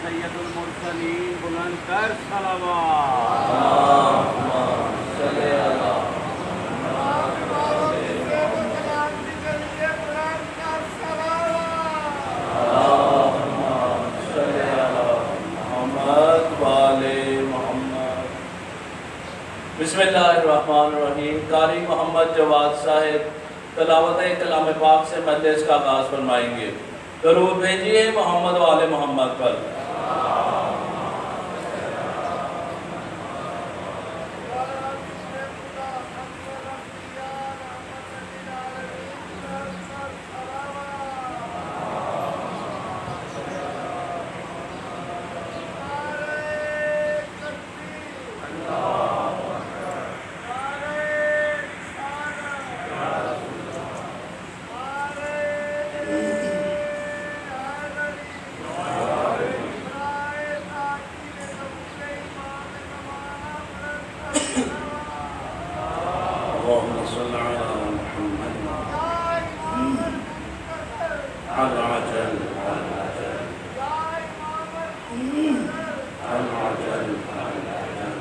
سید المرسلین بلند کر صلوات۔ بسم اللہ الرحمن الرحیم۔ قاری محمد جواد صاحب تلاوت کلام پاک سے مجلس کا آغاز فرمائیں گے۔ درود بھیجیے محمد و آل محمد پر۔ اللهم صل على محمد العجل العجل العجل العجل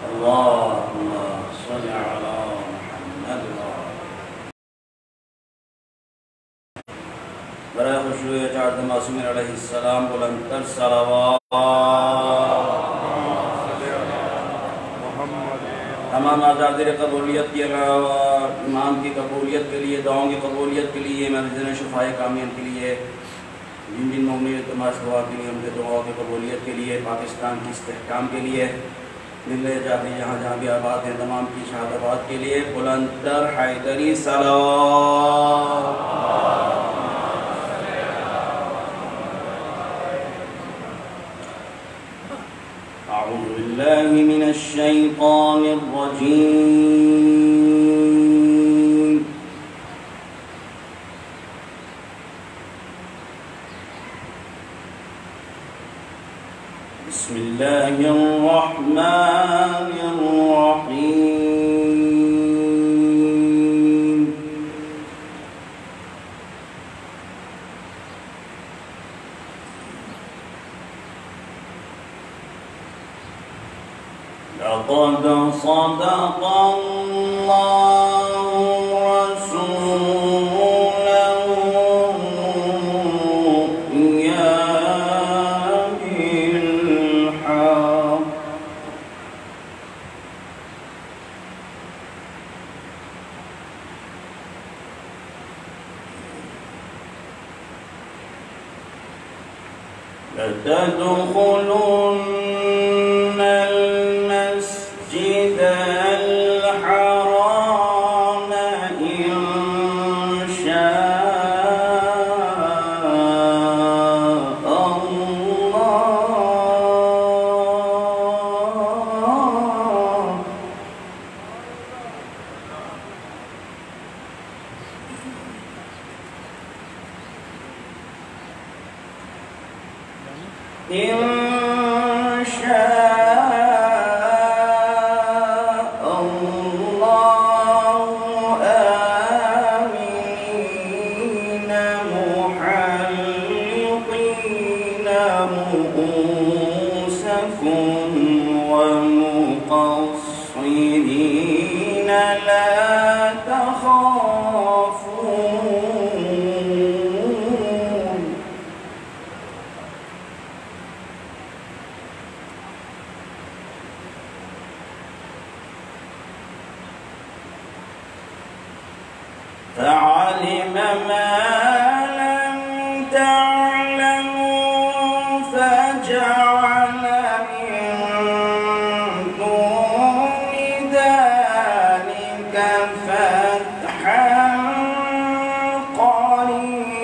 اللهم صل على محمد برائے خشوع اچارت معصومین علیہ السلام بلند تر صلوات۔ تمام آزادی قبولیت کے علاوہ امام کی قبولیت کے لیے، دعاؤں کی قبولیت کے لیے، مرضین شفاء کامین کے لیے، جن جن مومنین تماش دعا کے لیے، ان کے دعاؤں کی قبولیت کے لیے، پاکستان کی استحکام کے لیے، دل جاتے جہاں جہاں بھی آباد ہیں تمام کی شہادت کے لیے بلند تر حیدری صلوات۔ أعوذ بالله من الشيطان الرجيم بسم الله الرحمن الرحيم لقد صدق الله رسوله الرؤيا بالحق لتدخلن المسجد الحرام إن شاء الله إن شاء الله آمنين محلقين رؤوسكم ومقصرين لا تخافون فعلم ما لم تعلموا فجعل من دون ذلك فتحا قريبا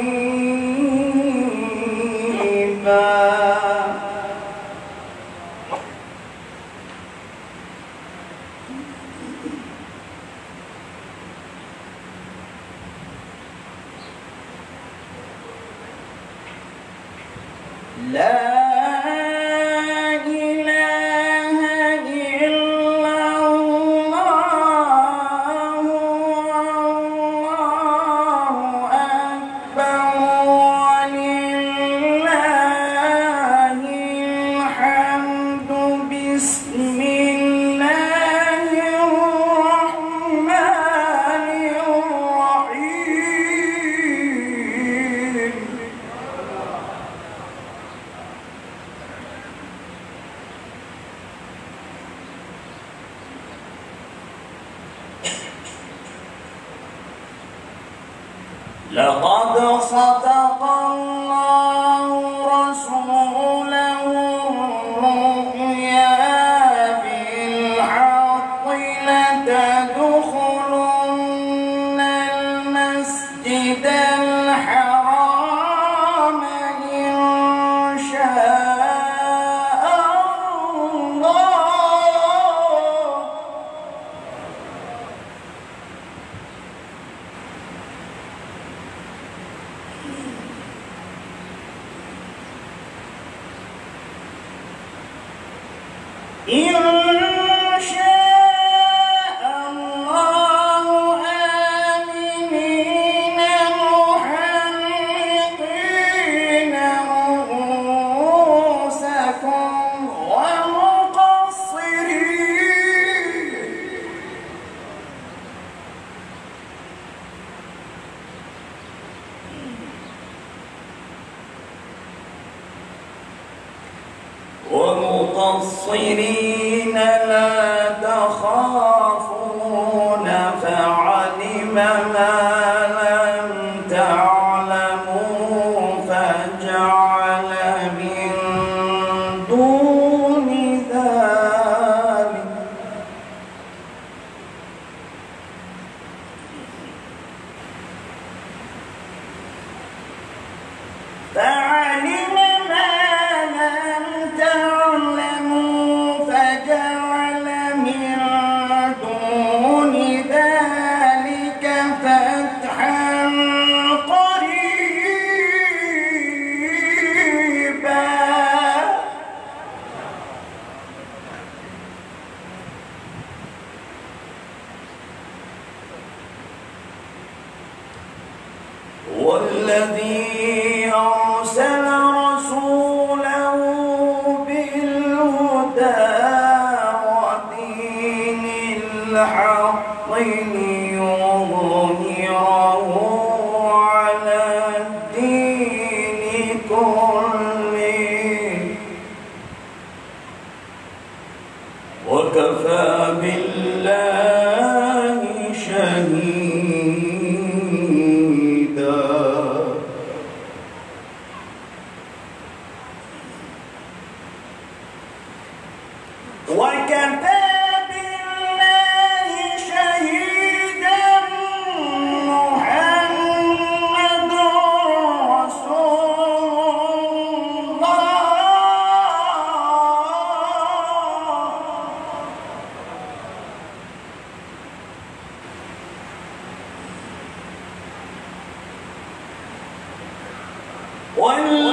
لا إله إلا الله والله أكبر لقد صدق الله رسوله الرؤيا بالحق لتدخلن المسجد الحرام إن شاء الله إن شاء الله آمنين محلقين رؤوسكم ومقصرين لا تخافون فعلم ما لم تعلموا فجعل من دون ذلك فعلم ما لم تعلموا فجعل من دون ذلك فتحا قريبا والذي أرسل رسوله بالهدى ودين الحق ليظهره على الدين كله وكفى بالله شهيدا وكفى بالله شهيدا محمد رسول الله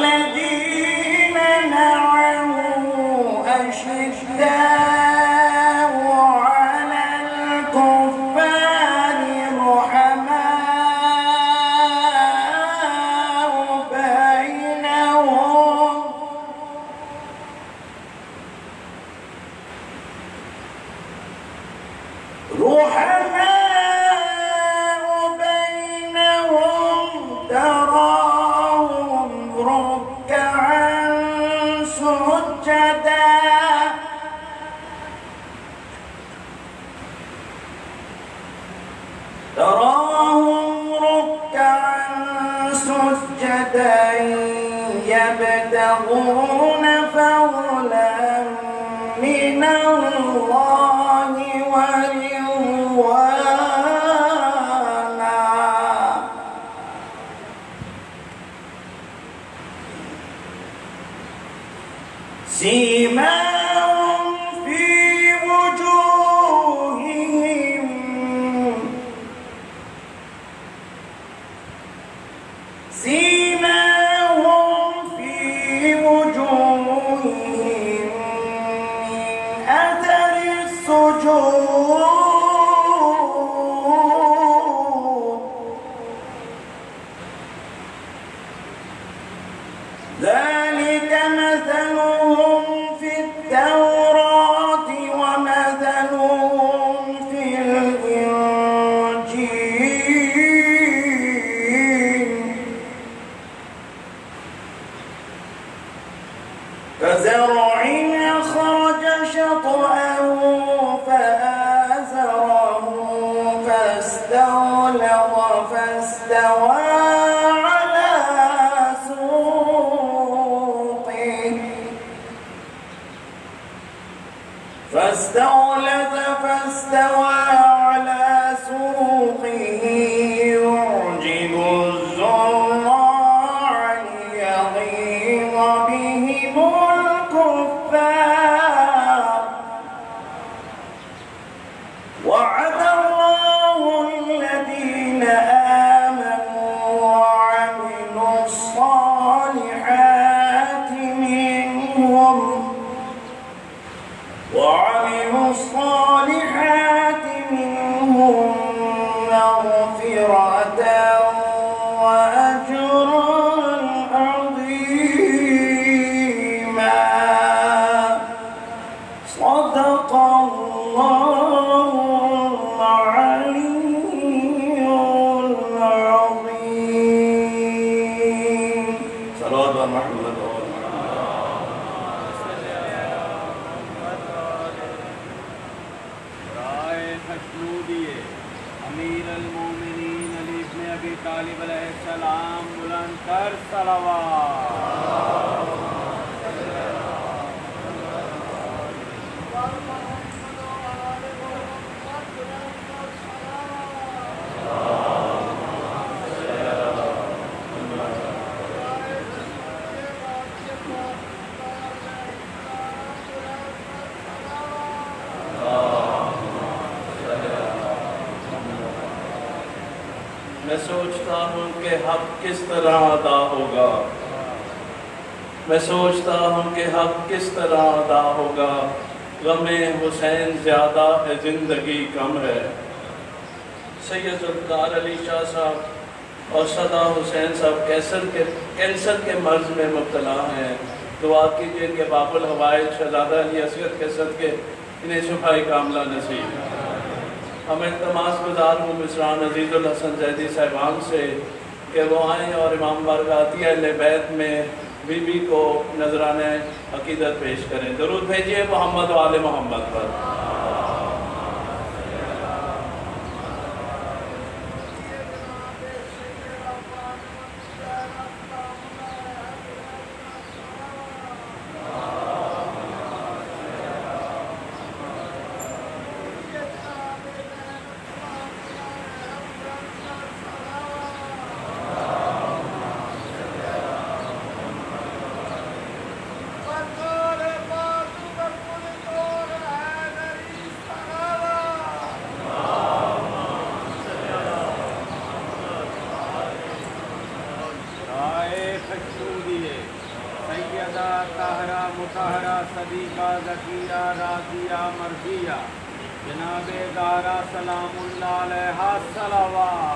والذين معه أشداء على الكفار رحماء بينهم تراهم ركعا سجدا يبتغون فضلا من الله ورضوانا سيماهم في وجوههم من أثر السجود ذلك مثلهم في التوراة ومثلهم في الإنجيل كزرع أخرج شطأه فآزره فاستغلظ فاستوى محمد و آل رائے خشنودیے امیر المومنین علی بن ابی طالب علیہ السلام بلند کر صلوات. میں سوچتا ہوں کہ حق کس طرح ادا ہوگا. میں سوچتا ہوں کہ حق کس طرح ادا ہوگا. غم حسین زیادہ ہے زندگی کم ہے. سید ذوالفقار علی شاہ صاحب اور صدا حسین صاحب کینسر کے مرض میں مبتلا ہیں. دعا کیجیے کہ باب الحوائج شہزادہ علی اصغر کے صدقے انہیں شفاء کاملہ نصیب. ہم التماس گزار ہوں مصران عزیز الحسن زیدی صاحبان سے کہ وہ آئیں اور امام بارگاہتی اہل بیت میں بی بی کو نذرانہ عقیدت پیش کریں. درود بھیجیے محمد و آل محمد پر. سیدہ طاہرہ مطہرہ صدیقہ ذکیہ راضیہ مرضیہ جناب زہرا سلام اللہ علیہ صلوات.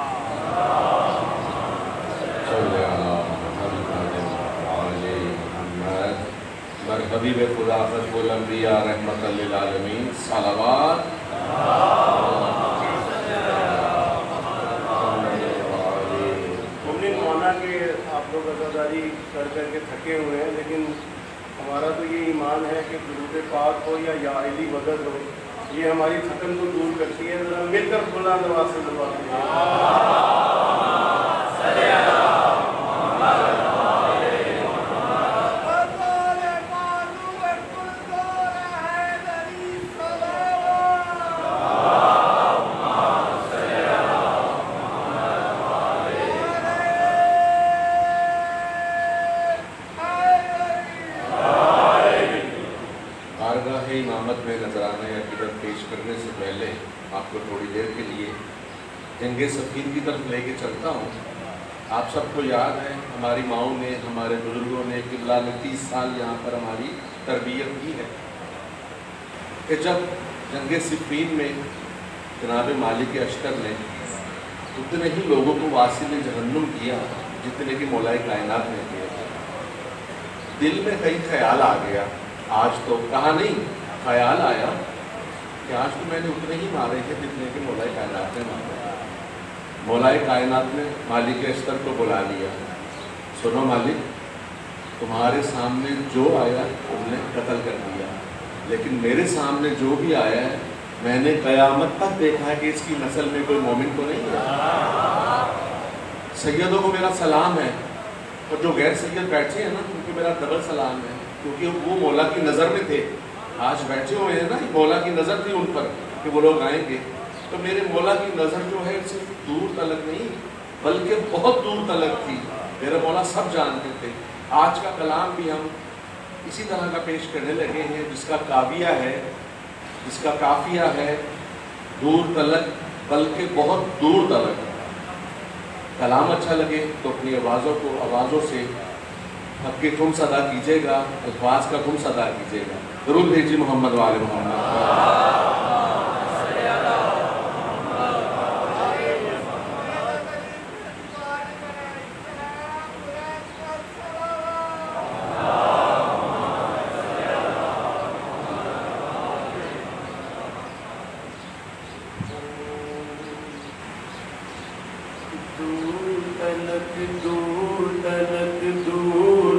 حبیب خدا خطب الانبیاء رحمت للعالمین صلوات. ممکن مانا کہ آپ لوگ عزاداری کر کے تھکے ہوئے ہیں، لیکن ہمارا تو یہ ایمان ہے کہ درود پاک ہو یا علی مدد ہو، یہ ہماری تھکن کو دور کرتی ہے. ذرا مل کر بلند آواز سے دعا کیجیے. امامت میں نذرانہ عقیدت پیش کرنے سے پہلے آپ کو تھوڑی دیر کے لیے جنگ صفین کی طرف لے کے چلتا ہوں. آپ سب کو یاد ہے ہماری ماؤں نے، ہمارے بزرگوں نے، قبلہ نے 30 سال یہاں پر ہماری تربیت کی ہے کہ جب جنگ صفین میں جناب مالک اشتر نے اتنے ہی لوگوں کو واصل جہنم کیا جتنے کہ مولا کائنات نے کیا. دل میں کئی خیال آ گیا. آج تو کہا نہیں، خیال آیا کہ آج تو میں نے اتنے ہی مارے تھے جتنے کہ مولا کائنات نے مارے. مولا کائنات نے مالک اشتر کو بلا لیا. سنو مالک، تمہارے سامنے جو آیا تم نے قتل کر دیا، لیکن میرے سامنے جو بھی آیا ہے میں نے قیامت تک دیکھا ہے کہ اس کی نسل میں کوئی مومن تو نہیں ہے. سیدوں کو میرا سلام ہے، اور جو غیر سید بیٹھے ہیں نا ان کو میرا ڈبل سلام ہے، کیونکہ وہ مولا کی نظر میں تھے. آج بیٹھے ہوئے ہیں نا، مولا کی نظر تھی ان پر کہ وہ لوگ آئیں گے. تو میرے مولا کی نظر جو ہے صرف دور تلک نہیں بلکہ بہت دور تلک تھی. میرا مولا سب جانتے تھے. آج کا کلام بھی ہم اسی طرح کا پیش کرنے لگے ہیں جس کا کافیہ ہے، جس کا کافیہ ہے دور تلک بلکہ بہت دور تلک. کلام اچھا لگے تو اپنی آوازوں سے حق کی خمس ادا کیجیے گا، الفاظ کا خمس ادا کیجیے گا. درود بھیجیے محمد و آل محمد. دور تلک دور تلک دور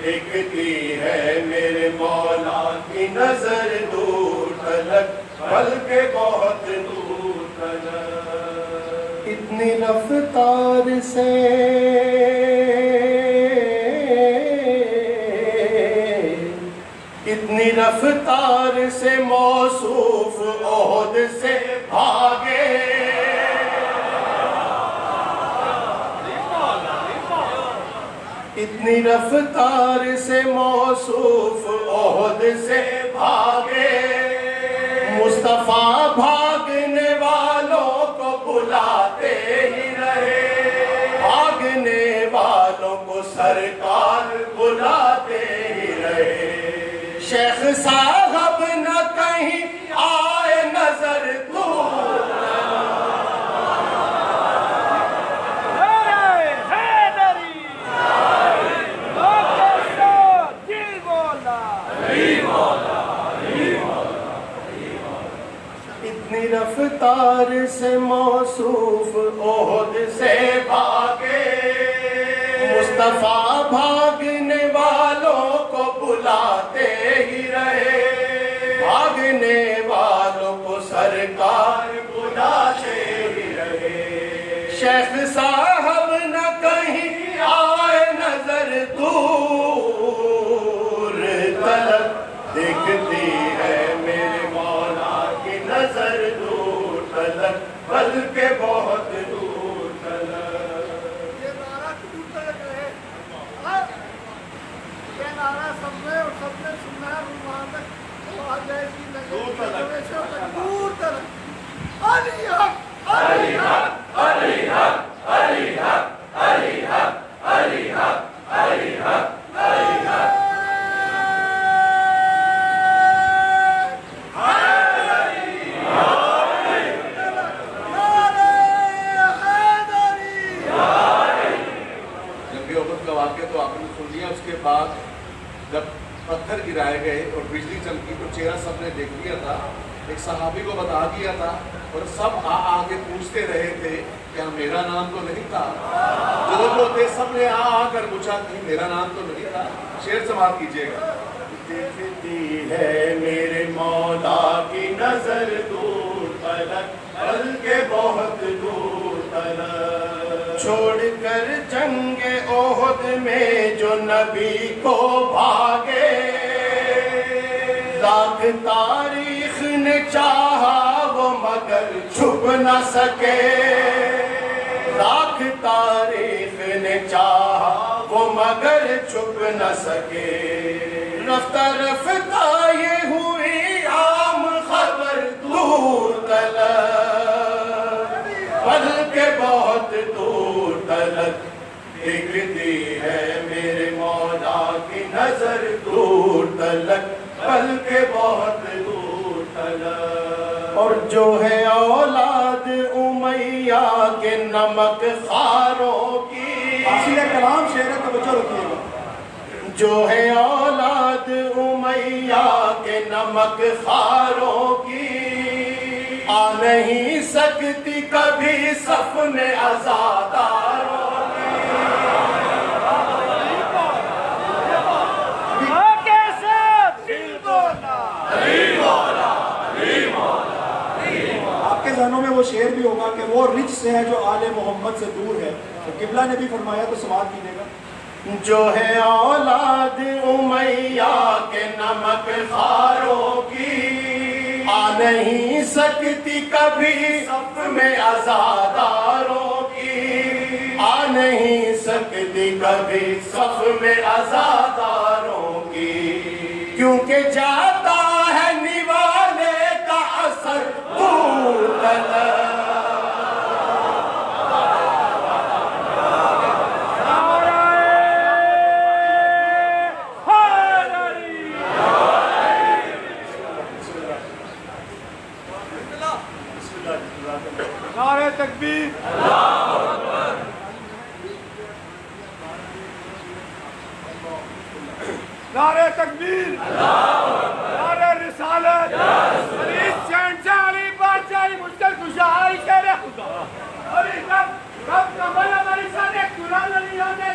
دیکھتی ہے میرے مولا کی نظر دور تلک بلکہ بہت دور تلک اتنی رفتار سے اتنی رفتار سے موصوف عہد سے بھاگے اتنی رفتار سے موصوف عہد سے بھاگے مصطفیٰ بھاگنے والوں کو بلاتے ہی رہے بھاگنے والوں کو سرکار بلاتے ہی رہے شیخ صاحب نہ کہیں آئے نظر دور اتنی رفتار سے موصوف عہد سے بھاگے مصطفیٰ بھاگنے والوں کو بلاتے ہی رہے بھاگنے والوں کو سرکار بلاتے ہی رہے شیخ صاحب نہ کہیں آئے نظر دور تلک دیکھتی ہے میرے مولا کی نظر دور تلک بلکہ بہت دور تلک یہ نعرہ دور تلک ہے یہ نعرہ سب نے اور سب نے سننا ہے وہاں تک آج ایسی دور تلک دور تلک علی حق علی حق علی حق علی حق علی حق علی حق علی حق علی حق تو آپ نے سن لیا اس کے بعد جب پتھر گرائے گئے اور بجلی چمکی تو چہرہ سب نے دیکھ لیا تھا ایک صحابی کو بتا دیا تھا اور سب آگے پوچھتے رہے تھے کیا میرا نام تو نہیں تھا جو تھے سب نے کر پوچھا کہیں میرا نام تو نہیں تھا شعر سماعت کیجئے گا دیکھتی ہے میرے مولا کی نظر دور تلک بلکہ بہت دور تلک چھوڑ کر جنگ احد میں جو نبی کو بھاگے لاکھ تاریخ نے چاہا وہ مگر چھپ نہ سکے لاکھ تاریخ نے چاہا وہ مگر چھپ نہ سکے رفتہ رفتہ یہ ہوئی عام خبر دور تلک بلکہ بہت دور تلک دیکھتی ہے میرے مولا کی نظر دور تلک بلکہ بہت دور تلک اور جو ہے اولاد امیہ کے نمک خاروں کی حاصل کلام شعر توجہ رکھیے گا جو ہے اولاد امیہ کے نمک خاروں کی آ نہیں سکتی کبھی صف میں عزاداروں آپ کے ذہنوں میں وہ شعر بھی ہوگا کہ وہ رچ سے ہے جو آل محمد سے دور ہے تو قبلہ نے بھی فرمایا تو سماعت کیجیے گا جو ہے اولاد امیہ کے نمک خاروں کی آ نہیں سکتی کبھی صف میں عزاداروں کی آ نہیں سکتی کبھی صف میں عزاداروں کی کیونکہ جاتا ہے نوالے کا اثر دور تلک نعرہ تکبیر نعرہ تکبیر نعرہ رسالت علی شہنشاہ علی بادشاہی مشکل کشائی شیر خدا علی رب کا بلا ہماری ساتھ ایک قرآن علی آنے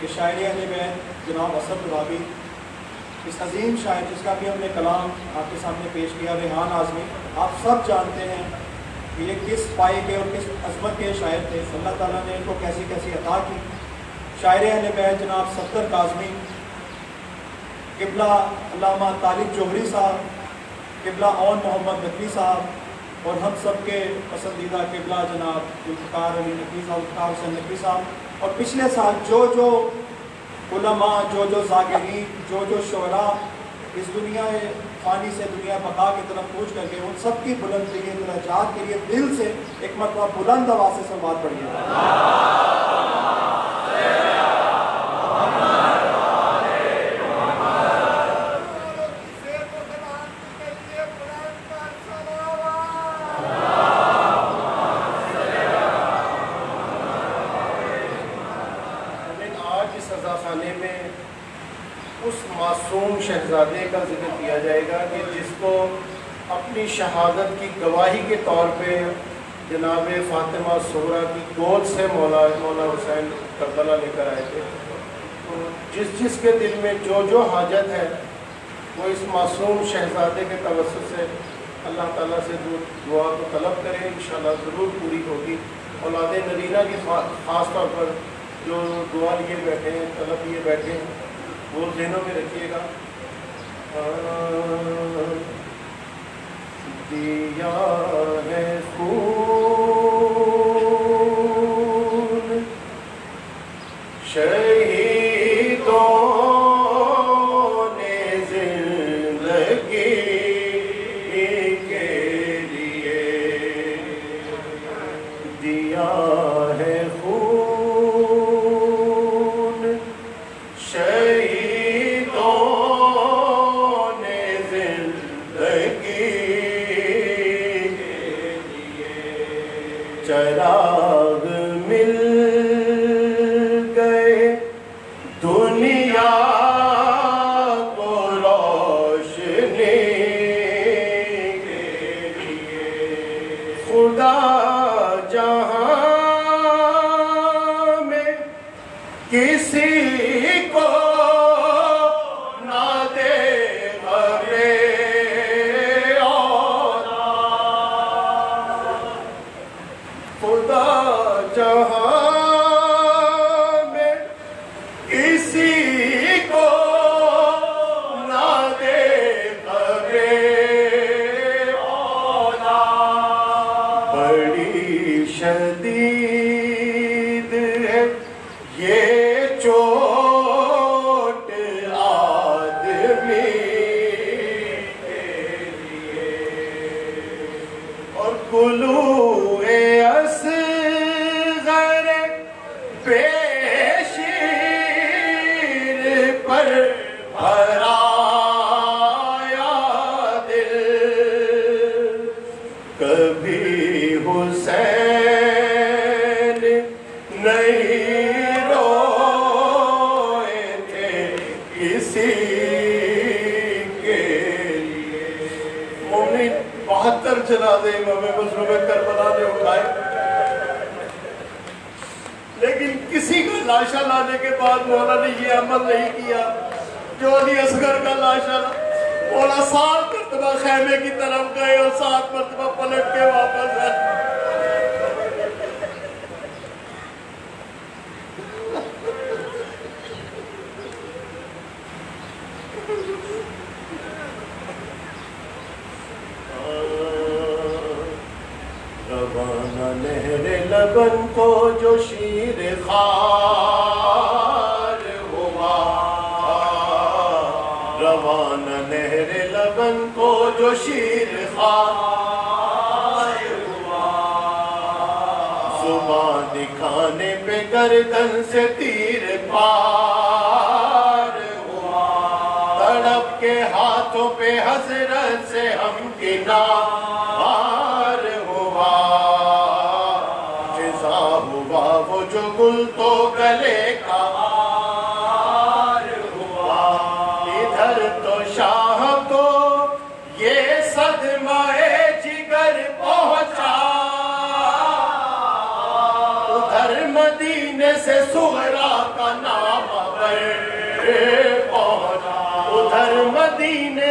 کہ شاعر اہل بیت جناب اسد ربابی، اس عظیم شاعر جس کا بھی ہم نے کلام آپ کے سامنے پیش کیا، ریحان اعظمی، آپ سب جانتے ہیں کہ یہ کس پائے کے اور کس عظمت کے شاعر تھے، اللہ تعالیٰ نے ان کو کیسی کیسی عطا کی۔ شاعر اہل بیت جناب ستر کاظمی، قبلہ علامہ طالب جوہری صاحب، قبلہ اون محمد نقوی صاحب، اور ہم سب کے پسندیدہ قبلہ جناب ذوالفقار علی نقوی صاحب، ذوالفقار حسین نقوی صاحب، اور پچھلے سال جو علماء، جو ذاکرین، جو شعراء اس دنیا فانی سے دنیا بقا کی طرف کوچ کر کے، ان سب کی بلندی درجات کے لیے دل سے ایک مرتبہ بلند آواز سے سلوات پڑھیے۔ معصوم شہزادے کا ذکر کیا جائے گا کہ جس کو اپنی شہادت کی گواہی کے طور پہ جناب فاطمہ صغریٰ کی گود سے مولا حسین کربلا لے کر آئے تھے۔ تو جس کے دل میں جو حاجت ہے وہ اس معصوم شہزادے کے توسط سے اللہ تعالیٰ سے دعا کو طلب کریں، انشاءاللہ ضرور پوری ہوگی۔ اولاد نرینہ کی خاص طور پر جو دعا لیے بیٹھے ہیں، طلب لیے بیٹھے ہیں، وہ ذہنوں میں رکھیے گا۔ دیا ہے خون شہیدوں نے زندگی کے لیے، دیا ہے خون چراغ مل گئے دنیا کو روشنی کے لیے، خدا جہاں میں کسی کو نہ دے جہاں میں کسی کو نہ دے اولا، بڑی شدید ہے یہ چوٹ آدمی کے لیے، اور گلو شیر پر بھرایا دل، کبھی حسین نہیں روئے تھے کسی کے لیے۔ مومن 72 جنازے امام مظلوم کربلا نے اٹھائے، لیکن کسی کا لاشا لانے کے بعد مولا نے یہ عمل نہیں کیا جو علی اصغر کا لاشا لا۔ مولا 7 مرتبہ خیمے کی طرف گئے اور 7 مرتبہ پلٹ کے واپس آئے۔ روانہ نہر لبن کو جو شیر خوار ہوا، روانہ نہر لبن کو جو شیر خوار ہوا، زبان دکھانے پہ گردن سے تیر پار ہوا، تڑپ کے ہاتھوں پہ حسرت سے ہم کنار ہوا، جزا ہوا وہ جو گل تو گلے کا ہار ہوا، ادھر تو شاہ کو یہ صدمہ جگر پہنچا، ادھر مدینے سے صغرا کا نام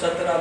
17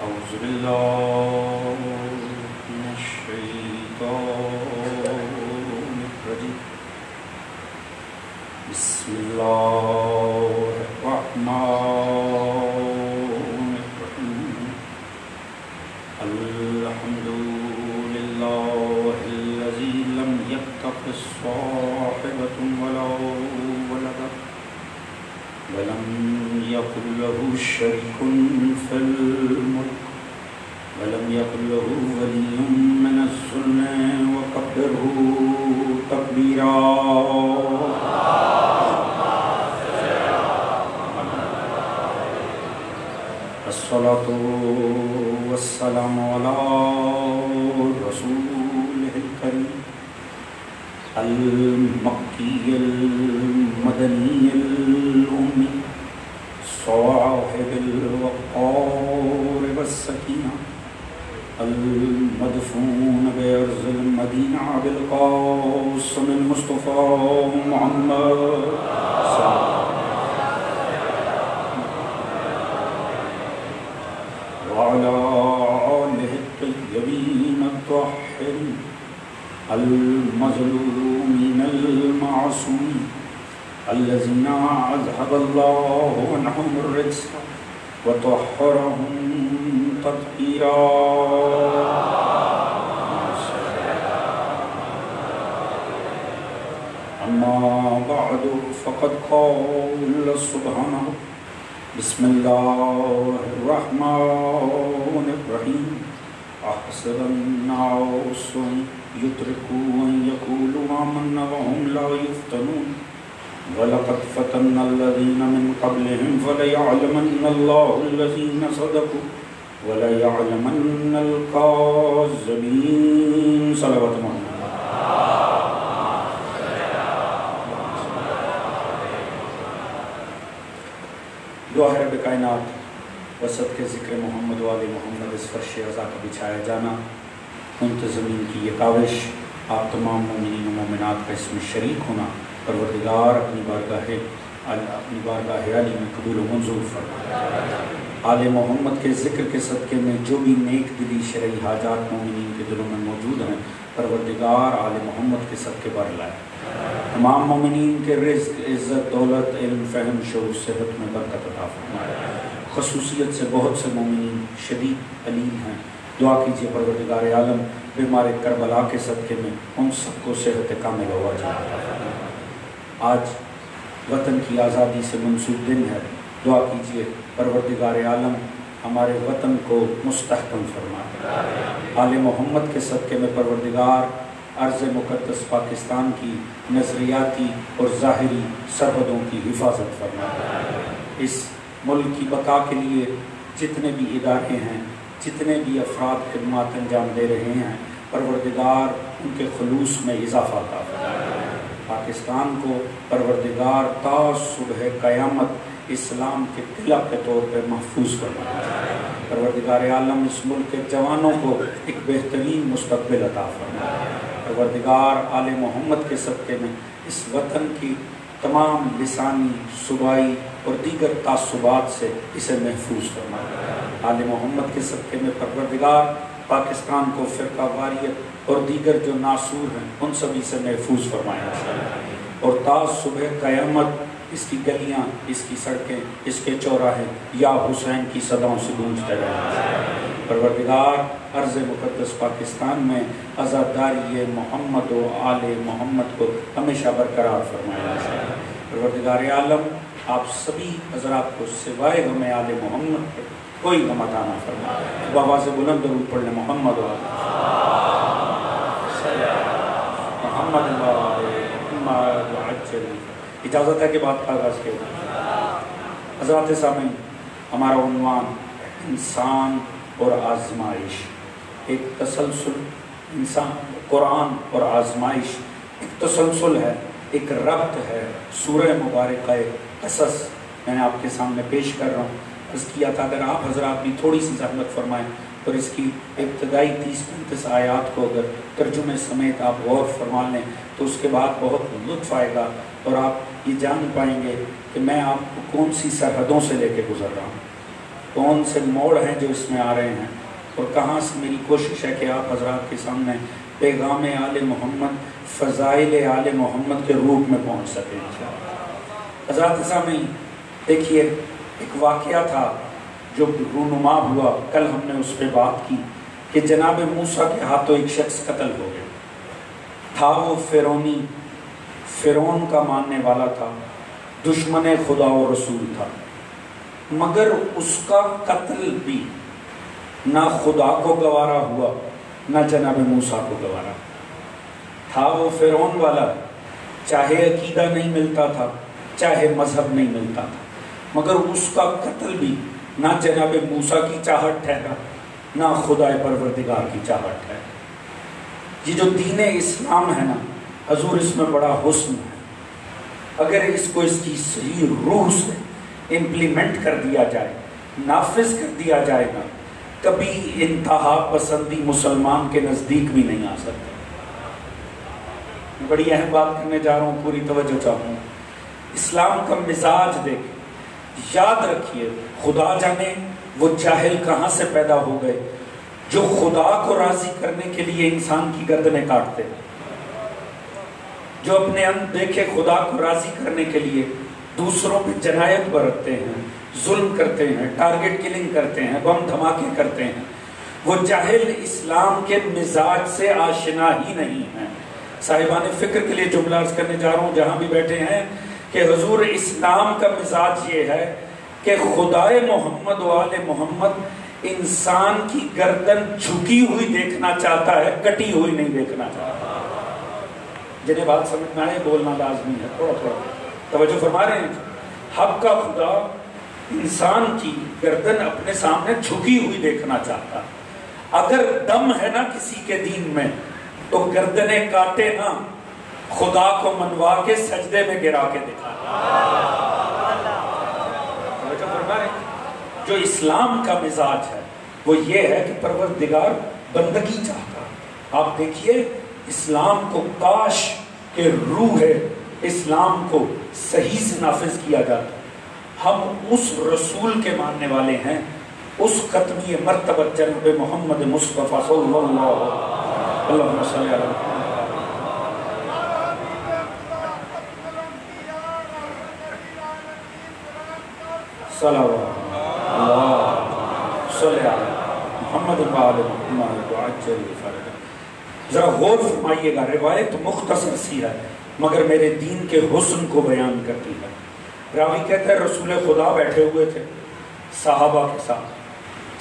أعوذ بالله من الشيطان الرجيم بسم الله الرحمن الرحيم الحمد لله الذي لم يتخذ صاحبة ولا ولدا ولم يكن له شريك في الملك ولم يكن له ولي من الذل وكبره تكبيرا الصلاة والسلام على رسوله الكريم المكي المدني الأمي صاحب الوقار والسكينة المدفون بأرض المدينة بالقاسم المصطفى محمد وعلى آله الطيبين الطاهرين المظلومين المعصومين الذين أذهب الله عنهم الرجس وطهرهم تطهيرا أما بعد فقد قال سبحانه بسم الله الرحمن الرحيم أحسب الناس يتركوا أن يقولوا آمنا وهم لا يفتنون ولقد فتنا الذين من قبلهم فليعلمن الله الذين صدقوا وليعلمن الكاذبين صلوات محمد دعا ہے رب کائنات وسط کے ذکر محمد والے محمد اس فرش رضا کا بچھایا جانا منتظمین کی یہ کاوش آپ تمام مومنین و مومنات کا اس میں شریک ہونا پروردگار اپنی بارگاہ عالی میں قبول و منظور فرما آل محمد کے ذکر کے صدقے میں جو بھی نیک دلی شرعی حاجات مومنین کے دلوں میں موجود ہیں پروردگار آل محمد کے صدقے پر لائے تمام مومنین کے رزق عزت دولت علم فہم شعور صحت میں برکت عطا فرمائے خصوصیت سے بہت سے مومنین شدید علیم ہیں دعا کیجئے پروردگار عالم بیمار کربلا کے صدقے میں ان سب کو صحت کامل و واجب عطا فرمائے آج وطن کی آزادی سے منسوب دن ہے دعا کیجئے پروردگار عالم ہمارے وطن کو مستحکم فرمائے آل محمد کے صدقے میں پروردگار ارض مقدس پاکستان کی نظریاتی اور ظاہری سرحدوں کی حفاظت فرمائے اس ملک کی بقا کے لیے جتنے بھی ادارے ہیں جتنے بھی افراد خدمات انجام دے رہے ہیں پروردگار ان کے خلوص میں اضافہ عطا فرمائے پاکستان کو پروردگار تا صبح قیامت اسلام کے قلعہ کے طور پر محفوظ فرمائے پروردگار عالم اس ملک کے جوانوں کو ایک بہترین مستقبل عطا فرمائے پروردگار آل محمد کے صدقے میں اس وطن کی تمام لسانی صوبائی اور دیگر تعصبات سے اسے محفوظ فرمائے آل محمد کے صدقے میں پروردگار پاکستان کو فرقہ واریت اور دیگر جو ناسور ہیں ان سبھی سے محفوظ فرمائے اور تا صبح قیامت اس کی گلیاں اس کی سڑکیں اس کے چوراہے یا حسین کی صداؤں سے گونجتے رہیں پروردگار ارض مقدس پاکستان میں آزاداری محمد و آل محمد کو ہمیشہ برقرار فرمائے پروردگار عالم آپ سبھی حضرات کو سوائے ہمیں آل محمد پر کوئی غم عطا نہ فرمائے بآواز بلند درود پڑھ لیں محمد و محمد اجازت ہے کہ بات کا آغاز کے حضرات سامعین ہمارا عنوان انسان اور آزمائش ایک تسلسل انسان قرآن اور آزمائش ایک تسلسل ہے ایک ربط ہے سورہ مبارکہ قصص میں نے آپ کے سامنے پیش کر رہا ہوں عرض کیا تھا اگر آپ حضرات بھی تھوڑی سی زحمت فرمائیں اور اس کی ابتدائی 30-35 آیات کو اگر ترجمے سمیت آپ غور فرما لیں تو اس کے بعد بہت لطف آئے گا اور آپ یہ جان پائیں گے کہ میں آپ کو کون سی سرحدوں سے لے کے گزر رہا ہوں کون سے موڑ ہیں جو اس میں آ رہے ہیں اور کہاں سے میری کوشش ہے کہ آپ حضرات کے سامنے پیغام آل محمد، فضائل آل محمد کے روپ میں پہنچ سکیں انشاءاللہ۔ حضرات سامعین دیکھیے ایک واقعہ تھا جو رونما ہوا، کل ہم نے اس پہ بات کی کہ جناب موسیٰ کے ہاتھوں ایک شخص قتل ہو گیا تھا۔ وہ فرعون کا ماننے والا تھا، دشمن خدا و رسول تھا، مگر اس کا قتل بھی نہ خدا کو گوارا ہوا نہ جناب موسیٰ کو گوارا تھا۔ وہ فرعون والا، چاہے عقیدہ نہیں ملتا تھا، چاہے مذہب نہیں ملتا تھا، مگر اس کا قتل بھی نہ جناب موسیٰ کی چاہت ٹھہرا نہ خدا پروردگار کی چاہت ٹھہرا۔ یہ جو دین اسلام ہے نا حضور، اس میں بڑا حسن ہے۔ اگر اس کو اس کی صحیح روح سے امپلیمنٹ کر دیا جائے، نافذ کر دیا جائے گا، کبھی انتہا پسندی مسلمان کے نزدیک بھی نہیں آ سکتا۔ میں بڑی اہم بات کرنے جا رہا ہوں، پوری توجہ چاہوں ہوں۔ اسلام کا مزاج دیکھیں، یاد رکھیے خدا جانے وہ جاہل کہاں سے پیدا ہو گئے جو خدا کو راضی کرنے کے لیے انسان کی گردنیں کاٹتے ہیں، جو اپنے دیکھے خدا کو راضی کرنے کے لیے دوسروں پہ جنایت برتتے ہیں، ظلم کرتے ہیں، ٹارگٹ کلنگ کرتے ہیں، بم دھماکے کرتے ہیں، وہ جاہل اسلام کے مزاج سے آشنا ہی نہیں ہیں۔ صاحبان فکر کے لیے جملہ عرض کرنے جا رہا ہوں جہاں بھی بیٹھے ہیں کہ حضور اسلام کا مزاج یہ ہے کہ خدائے محمد و آل محمد انسان کی گردن جھکی ہوئی دیکھنا چاہتا ہے، کٹی ہوئی نہیں دیکھنا چاہتا۔ جنہیں بات سمجھ میں آئے بولنا لازمی ہے، تھوڑا تھوڑا توجہ فرما رہے ہیں۔ حق کا خدا انسان کی گردن اپنے سامنے جھکی ہوئی دیکھنا چاہتا۔ اگر دم ہے نا کسی کے دین میں تو گردنیں کاٹے نا، خدا کو منوا کے سجدے میں گرا کے دکھا۔ جو اسلام کا مزاج ہے وہ یہ ہے کہ پروردگار بندگی چاہتا۔ آپ دیکھیے اسلام کو کاش کہ روح ہے اسلام کو صحیح سے نافذ کیا جاتا۔ ہم اس رسول کے ماننے والے ہیں، اس ختمی مرتبہ جناب محمد مصطفیٰ صلی اللہ علیہ وسلم۔ صلوات اللہ صلی علی محمد محمد وعجل فرج۔ ذرا غور فرمائیے گا، روایت مختصر سی ہے مگر میرے دین کے حسن کو بیان کرتی ہے۔ راوی کہتا ہے رسول خدا بیٹھے ہوئے تھے صحابہ کے ساتھ،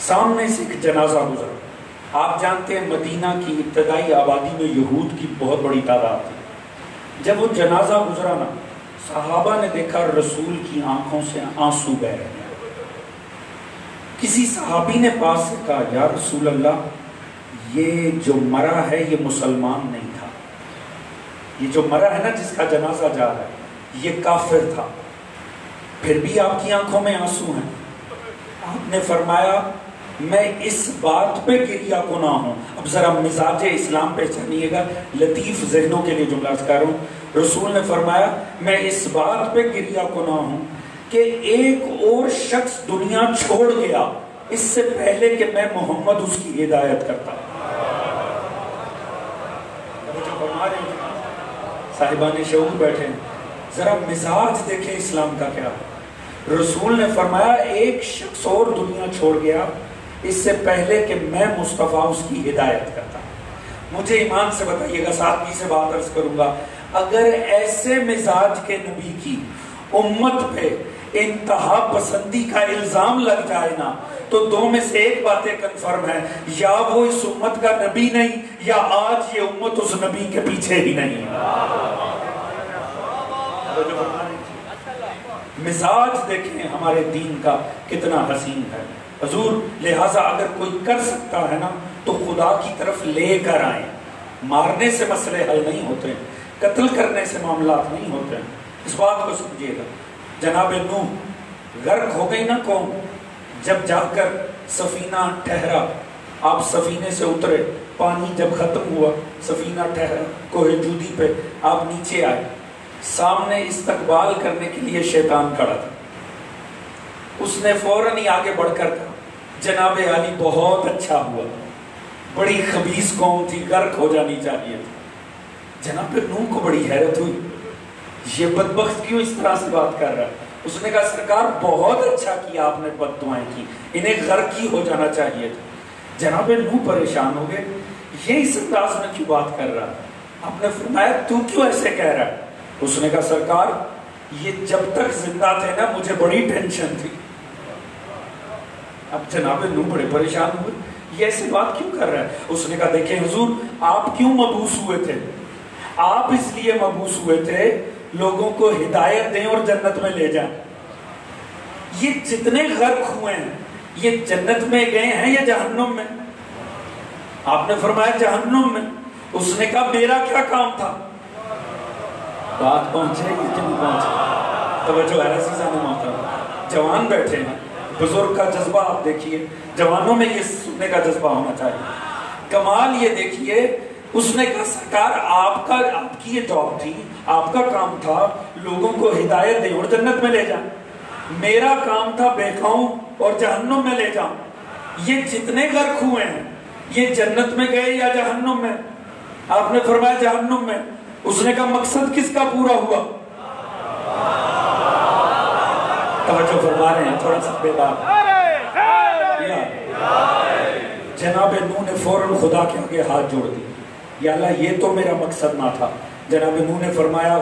سامنے سے ایک جنازہ گزرا۔ آپ جانتے ہیں مدینہ کی ابتدائی آبادی میں یہود کی بہت بڑی تعداد تھی۔ جب وہ جنازہ گزرا نا، صحابہ نے دیکھا رسول کی آنکھوں سے آنسو بہہ رہے ہیں۔ کسی صحابی نے پاس سے کہا یا رسول اللہ، یہ جو مرا ہے یہ مسلمان نہیں تھا، یہ جو مرا ہے نا جس کا جنازہ جا رہا ہے یہ کافر تھا، پھر بھی آپ کی آنکھوں میں آنسو ہیں۔ آپ نے فرمایا میں اس بات پہ گریہ گناہ ہوں۔ اب ذرا مزاج اسلام پہ جانیے گا، لطیف ذہنوں کے لیے جملہ عرض کر رہا ہوں۔ رسول نے فرمایا میں اس بات پہ گریہ گناہ ہوں کہ ایک اور شخص دنیا چھوڑ گیا اس سے پہلے کہ میں محمد اس کی ہدایت کرتا۔ صاحبان شعور بیٹھے ہیں، ذرا مزاج دیکھیں اسلام کا کیا۔ رسول نے فرمایا ایک شخص اور دنیا چھوڑ گیا اس سے پہلے کہ میں مصطفیٰ اس کی ہدایت کرتا۔ مجھے ایمان سے بتائیے گا، سادگی سے بات عرض کروں گا، اگر ایسے مزاج کے نبی کی امت پہ انتہا پسندی کا الزام لگ جائے نا تو دو میں سے ایک باتیں کنفرم ہے، یا وہ اس امت کا نبی نہیں یا آج یہ امت اس نبی کے پیچھے ہی نہیں ہے۔ مزاج دیکھیں ہمارے دین کا کتنا حسین ہے حضور۔ لہٰذا اگر کوئی کر سکتا ہے نا تو خدا کی طرف لے کر آئیں۔ مارنے سے مسئلے حل نہیں ہوتے، قتل کرنے سے معاملات نہیں ہوتے، اس بات کو سمجھیے گا۔ جناب نوح غرق ہو گئی نا قوم، جب جا کر سفینہ ٹھہرا، آپ سفینے سے اترے، پانی جب ختم ہوا سفینہ ٹھہرا کوہ جودی پہ، آپ نیچے آئے، سامنے استقبال کرنے کے لیے شیطان کھڑا تھا۔ اس نے فوراً ہی آگے بڑھ کر کہا جناب علی بہت اچھا ہوا، بڑی خبیث قوم تھی، غرق ہو جانی چاہیے تھی۔ جناب نوح کو بڑی حیرت ہوئی، یہ بدبخت کیوں اس طرح سے بات کر رہا ہے؟ اس نے کہا سرکار بہت اچھا کیا آپ نے بد دعائیں کی، انہیں غرق ہی ہو جانا چاہیے تھا۔ جناب نوح پریشان ہو گئے، یہ اس انداز میں کیوں بات کر رہا ہے؟ آپ نے فرمایا تو کیوں ایسے کہہ رہا ہے؟ اس نے کہا سرکار یہ جب تک زندہ تھے نا مجھے بڑی ٹینشن تھی۔ اب جناب نوح بڑے پریشان ہوئے، یہ ایسی بات کیوں کر رہا ہے؟ اس نے کہا دیکھیں حضور آپ کیوں مبعوث ہوئے تھے؟ آپ اس لیے مبعوث ہوئے تھے لوگوں کو ہدایت دیں اور جنت میں لے جائیں۔ یہ جتنے غرق ہوئے ہیں یہ جنت میں گئے ہیں یا جہنم میں؟ آپ نے فرمایا جہنم میں۔ اس نے کہا میرا کیا کام تھا؟ بات پہنچے گی کہ نہیں پہنچے؟ توجہ ہے عزیزان محترم، جوان بیٹھے ہیں، بزرگ کا جذبہ آپ دیکھیے، جوانوں میں یہ سننے کا جذبہ ہونا چاہیے۔ کمال یہ دیکھیے، اس نے کہا سرکار آپ کی یہ جاب تھی، آپ کا کام تھا لوگوں کو ہدایت دیں اور جنت میں لے جائیں، میرا کام تھا بہکاؤں اور جہنم میں لے جاؤں۔ یہ جتنے غرق ہوئے ہیں یہ جنت میں گئے یا جہنم میں؟ آپ نے فرمایا جہنم میں۔ اس نے کہا مقصد کس کا پورا ہوا؟ توجہ فرما رہے ہیں تھوڑا سا بے بات۔ جناب نوح نے فوراً خدا کے آگے ہاتھ جوڑ دی، یا اللہ یہ تو میرا مقصد نہ تھا۔ جناب نوح نے فرمایا،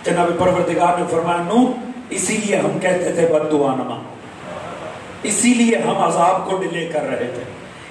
جناب پروردگار نے فرمایا نوح اسی لیے ہم کہتے تھے بد دعا نہ مانگو، اسی لیے ہم عذاب کو ڈیلے کر رہے تھے،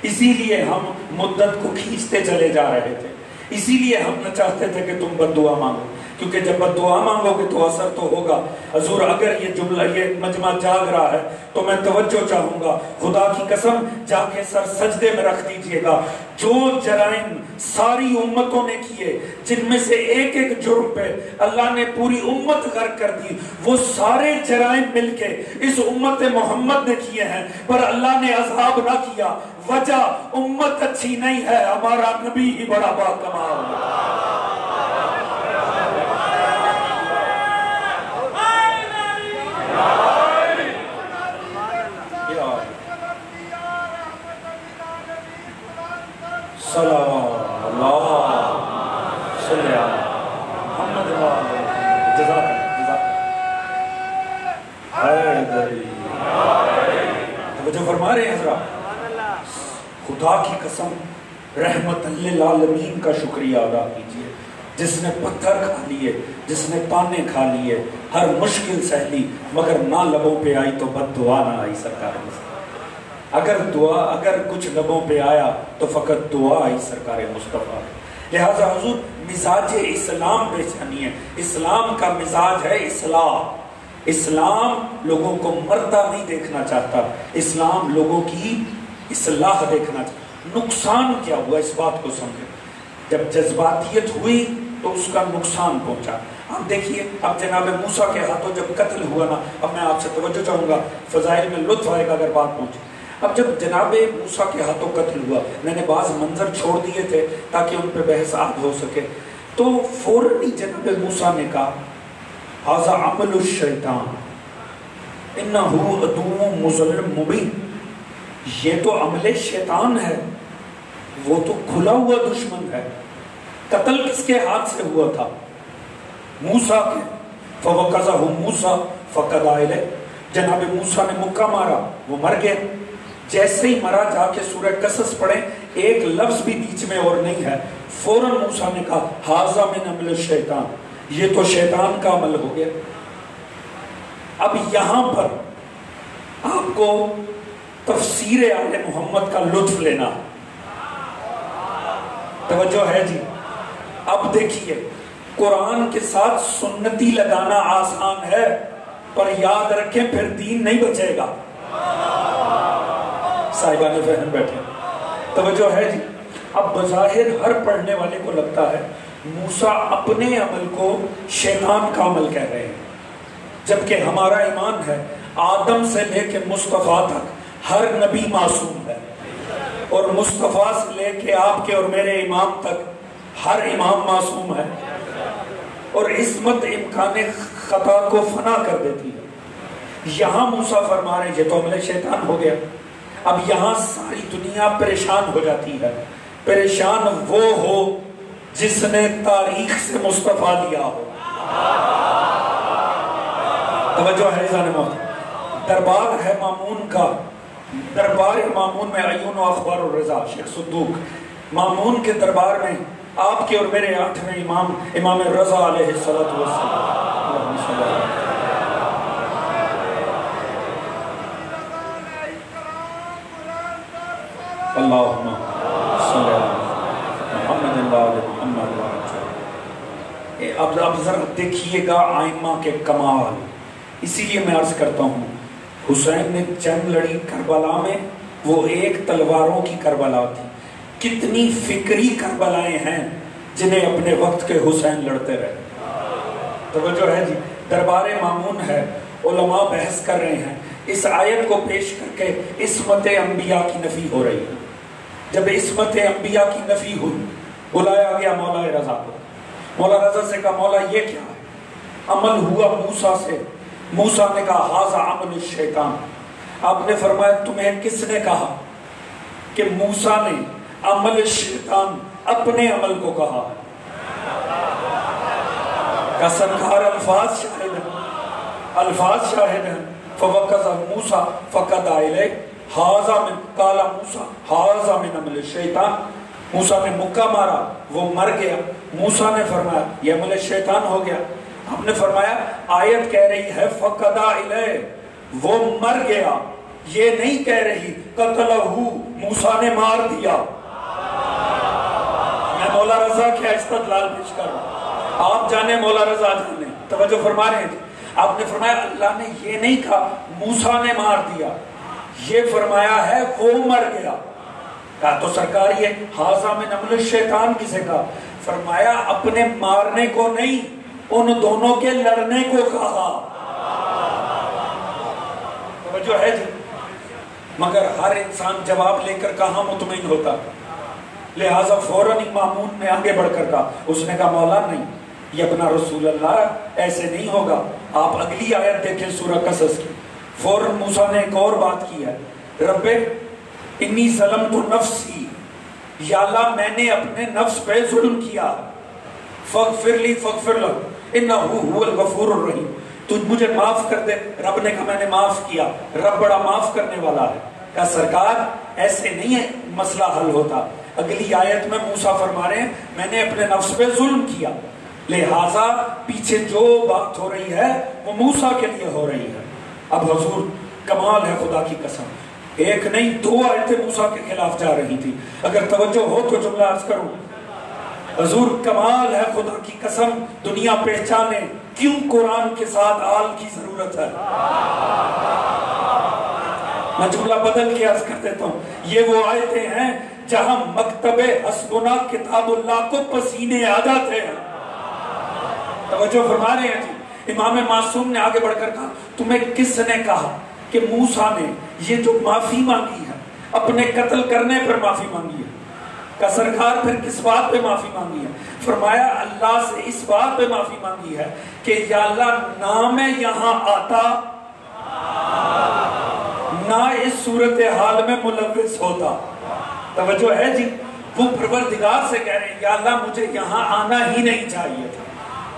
اسی لیے ہم مدت کو کھینچتے چلے جا رہے تھے، اسی لیے ہم نہ چاہتے تھے کہ تم بد دعا مانگو، کیونکہ جب بد دعا مانگو گے تو اثر تو ہوگا۔ حضور اگر یہ جملہ یہ مجمع جاگ رہا ہے تو میں توجہ چاہوں گا، خدا کی قسم جا کے سر سجدے میں رکھ دیجئے گا۔ جو جرائم ساری امتوں نے کیے، جن میں سے ایک ایک جرم پہ اللہ نے پوری امت غرق کر دی، وہ سارے جرائم مل کے اس امت محمد نے کیے ہیں، پر اللہ نے عذاب نہ کیا۔ وجہ امت اچھی نہیں ہے، ہمارا نبی ہی بڑا باکمال ہے۔ صلی اللہ صلی اللہ محمد جزاک حیدری۔ توجہ فرما رہے ہیں حضرات، خدا کی قسم رحمت للعالمین کا شکریہ ادا کیجئے، جس نے پتھر کھا لیے، جس نے پانے کھا لیے، ہر مشکل سہ لی، مگر نہ لبوں پہ آئی تو بد دعا نہ آئی سرکار مصطفیٰ۔ اگر کچھ لبوں پہ آیا تو فقط دعا آئی سرکار مصطفیٰ۔ لہذا حضور مزاج اسلام بے چینی ہے، اسلام کا مزاج ہے اصلاح۔ اسلام لوگوں کو مرتا نہیں دیکھنا چاہتا، اسلام لوگوں کی اصلاح دیکھنا چاہتا۔ نقصان کیا ہوا اس بات کو سمجھے، جب جذباتیت ہوئی تو اس کا نقصان پہنچا۔ اب دیکھیے، اب جناب موسیٰ کے ہاتھوں جب قتل ہوا نا، اب میں آپ سے توجہ چاہوں گا، فضائل میں لطف آئے گا اگر بات پہنچے۔ اب جب جناب موسیٰ کے ہاتھوں قتل ہوا، میں نے بعض منظر چھوڑ دیے تھے تاکہ ان پہ بحث عاد ہو سکے، تو فوراً جناب موسیٰ نے کہا ھذا عمل الشیطان انہ عدو مضل مبین، یہ تو عمل شیطان ہے، وہ تو کھلا ہوا دشمن ہے۔ قتل کس کے ہاتھ سے ہوا تھا؟ موسیٰ کے۔ فوقذہ موسیٰ فقضى الیہ، جناب موسیٰ نے مکہ مارا، وہ مر گئے۔ جیسے ہی مرا، جا کے سورہ قصص پڑھیں، ایک لفظ بھی بیچ میں اور نہیں ہے، فوراً موسیٰ نے کہا ھذا من عمل الشیطان، یہ تو شیطان کا عمل ہو گیا۔ اب یہاں پر آپ کو تفسیر آل محمد کا لطف لینا، توجہ ہے جی۔ اب دیکھیے، قرآن کے ساتھ سنتی لگانا آسان ہے، پر یاد رکھیں پھر دین نہیں بچے گا۔ صاحبان فہم بیٹھے، توجہ ہے جی۔ اب بظاہر ہر پڑھنے والے کو لگتا ہے موسیٰ اپنے عمل کو شیطان کا عمل کہہ رہے ہیں، جبکہ ہمارا ایمان ہے آدم سے لے کے مصطفیٰ تک ہر نبی معصوم ہے، اور مصطفیٰ سے لے کے آپ کے اور میرے امام تک ہر امام معصوم ہے، اور عصمت امکان خطا کو فنا کر دیتی ہے۔ یہاں موسیٰ فرما رہے ہیں یہ تو عمل شیطان ہو گیا. اب یہاں ساری دنیا پریشان ہو جاتی ہے. پریشان وہ ہو جس نے تاریخ سے مصطفیٰ لیا ہو. توجہ ہے ذہن محترم. دربار ہے مامون کا. دربار مامون میں عیون و اخبار الرضا شیخ صدوق مامون کے دربار میں آپ کے اور میرے 8ویں امام امام رضا علیہ السلام. اللہم صلی محمد محمد. اب ذرا دیکھیے گا آئمہ کے کمال. اسی لیے میں عرض کرتا ہوں حسین نے جنگ لڑی کربلا میں، وہ ایک تلواروں کی کربلا تھی. کتنی فکری کربلائیں ہیں جنہیں اپنے وقت کے حسین لڑتے رہے. توجہ ہے جی. دربار مامون ہے، علماء بحث کر رہے ہیں. اس آیت کو پیش کر کے عصمت انبیاء کی نفی ہو رہی ہے. جب عصمت انبیاء کی نفی ہوئی بلایا گیا مولا رضا کو. مولا رضا سے کہا مولا یہ کیا ہے؟ عمل ہوا موسیٰ سے. موسیٰ نے کہا ھذا عمل الشیطان. آپ نے فرمایا تمہیں کس نے کہا کہ موسیٰ نے عمل شیطان اپنے عمل کو کہا؟ کا سرکار الفاظ شاہد ہیں، الفاظ شاہد ہیں. فوقظ موسیٰ فقضى الیہ ھذا من قال موسیٰ ھذا من عمل الشیطان. موسیٰ نے مکہ مارا، وہ مر گیا. موسیٰ نے فرمایا یہ عمل شیطان ہو گیا. آپ نے فرمایا آیت کہہ رہی ہے فقضى الیہ، وہ مر گیا. یہ نہیں کہہ رہی قتلہ موسیٰ نے مار دیا. میں مولا رضا کیا استدلال پیش کر رہا ہوں، آپ جانے مولا رضا جانے. توجہ فرما رہے ہیں. آپ نے فرمایا اللہ نے یہ نہیں کہا موسیٰ نے مار دیا، یہ فرمایا ہے وہ مر گیا. کہا تو سرکار یہ ھذا من عمل الشیطان کسے کہا؟ فرمایا اپنے مارنے کو نہیں، ان دونوں کے لڑنے کو کہا. توجہ ہے جی. مگر ہر انسان جواب لے کر کہاں مطمئن ہوتا، لہٰذا فوراً مامون نے آگے بڑھ کر کہا. اس نے کہا مولا نہیں، یہ اپنا رسول اللہ ایسے نہیں ہوگا. آپ اگلی آیت دیکھیں سورہ قصص کی. فوراً موسیٰ نے ایک اور بات کی ہے. رب انی ظلمت نفسی، یا اللہ میں نے اپنے نفس پہ ظلم کیا. فاغفر لی فاغفر لہ انہ هو الغفور الرحیم. تو مجھے معاف کر دے. رب نے کہا میں نے معاف کیا. رب بڑا معاف کرنے والا ہے. کہا سرکار ایسے نہیں ہے مسئلہ حل ہوتا. اگلی آیت میں موسیٰ فرما رہے ہیں میں نے اپنے نفس پہ ظلم کیا، لہٰذا پیچھے جو بات ہو رہی ہے وہ موسیٰ کے لیے ہو رہی ہے. اب حضور کمال ہے خدا کی قسم، ایک نہیں 2 آیتیں موسیٰ کے خلاف جا رہی تھی. اگر توجہ ہو تو جملہ عرض کروں. حضور کمال ہے خدا کی قسم، دنیا پہچانے کیوں قرآن کے ساتھ آل کی ضرورت ہے. میں جملہ بدل کے عرض کر دیتا ہوں. یہ وہ آیتیں ہیں جہاں مکتب حسبنا کتاب اللہ کو پسینے آ جاتے ہیں. توجہ فرما رہے ہیں جی. امام معصوم نے آگے بڑھ کر کہا تمہیں کس نے کہا کہ موسیٰ نے یہ جو معافی مانگی ہے اپنے قتل کرنے پر معافی مانگی ہے؟ کہ سرکار پھر کس بات پہ معافی مانگی ہے؟ فرمایا اللہ سے اس بات پہ معافی مانگی ہے کہ یا اللہ نہ میں یہاں آتا نہ اس صورتحال میں ملوث ہوتا. توجہ ہے جی. وہ پروردگار سے کہہ رہے ہیں یا اللہ مجھے یہاں آنا ہی نہیں چاہیے تھا،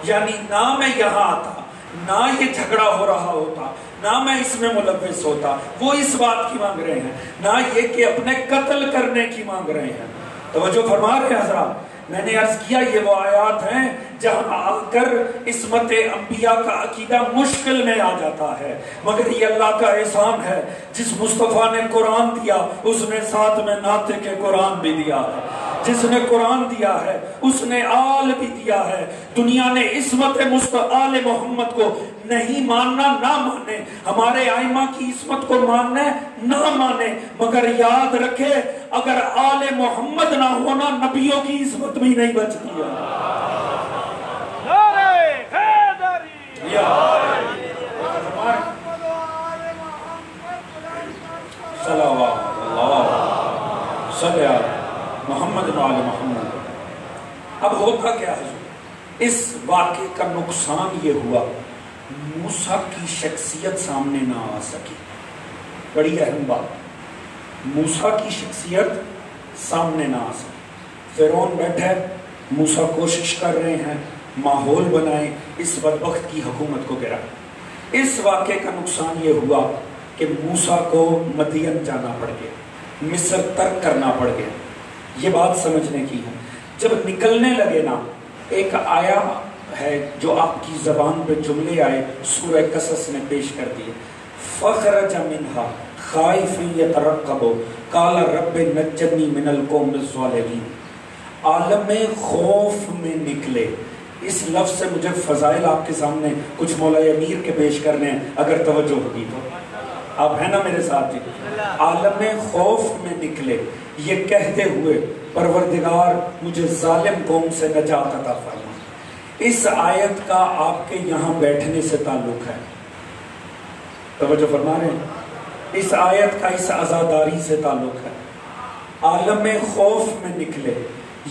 یعنی نہ میں یہاں آتا، نہ یہ جھگڑا ہو رہا ہوتا، نہ میں اس میں ملوث ہوتا. وہ اس بات کی مانگ رہے ہیں، نہ یہ کہ اپنے قتل کرنے کی مانگ رہے ہیں. توجہ فرما رہے ہیں حضرات. میں نے عرض کیا یہ وہ آیات ہیں جہاں آ کر عصمت انبیاء کا عقیدہ مشکل میں آ جاتا ہے. مگر یہ اللہ کا احسان ہے جس مصطفیٰ نے قرآن دیا اس نے ساتھ میں ناطق قرآن بھی دیا ہے. جس نے قرآن دیا ہے اس نے آل بھی دیا ہے. دنیا نے عصمت آل محمد کو نہیں ماننا نہ مانے، ہمارے آئمہ کی عصمت کو ماننا نہ مانے، مگر یاد رکھے اگر آل محمد نہ ہونا نبیوں کی عصمت بھی نہیں بچتی ہے. صلی محمد وعلی محمد. اب ہوتا کیا ہے؟ اس واقعے کا نقصان یہ ہوا موسیٰ کی شخصیت سامنے نہ آ سکی. بڑی اہم بات، موسیٰ کی شخصیت سامنے نہ آ سکی. فرعون بیٹھا ہے، موسیٰ کوشش کر رہے ہیں ماحول بنائیں اس بدبخت کی حکومت کو گرا. اس واقعے کا نقصان یہ ہوا کہ موسیٰ کو مدین جانا پڑ گیا، مصر ترک کرنا پڑ گیا. یہ بات سمجھنے کی ہے. جب نکلنے لگے نا، ایک آیا ہے جو آپ کی زبان پہ جملے آئے، سورہ قصص نے پیش کر دیے. فخرج منہا خائفا یترقب قال رب نجنی من القوم الظالمین. عالم خوف میں نکلے. اس لفظ سے مجھے فضائل آپ کے سامنے کچھ مولا امیر کے پیش کرنے ہیں، اگر توجہ ہوگی تو. آپ ہیں نا میرے ساتھ جی؟ عالم خوف میں نکلے، یہ کہتے ہوئے پروردگار مجھے ظالم قوم سے نجات عطا فرما. اس آیت کا آپ کے یہاں بیٹھنے سے تعلق ہے. توجہ فرما رہے ہیں؟ اس آیت کا اس عزاداری سے تعلق ہے. عالم خوف میں نکلے،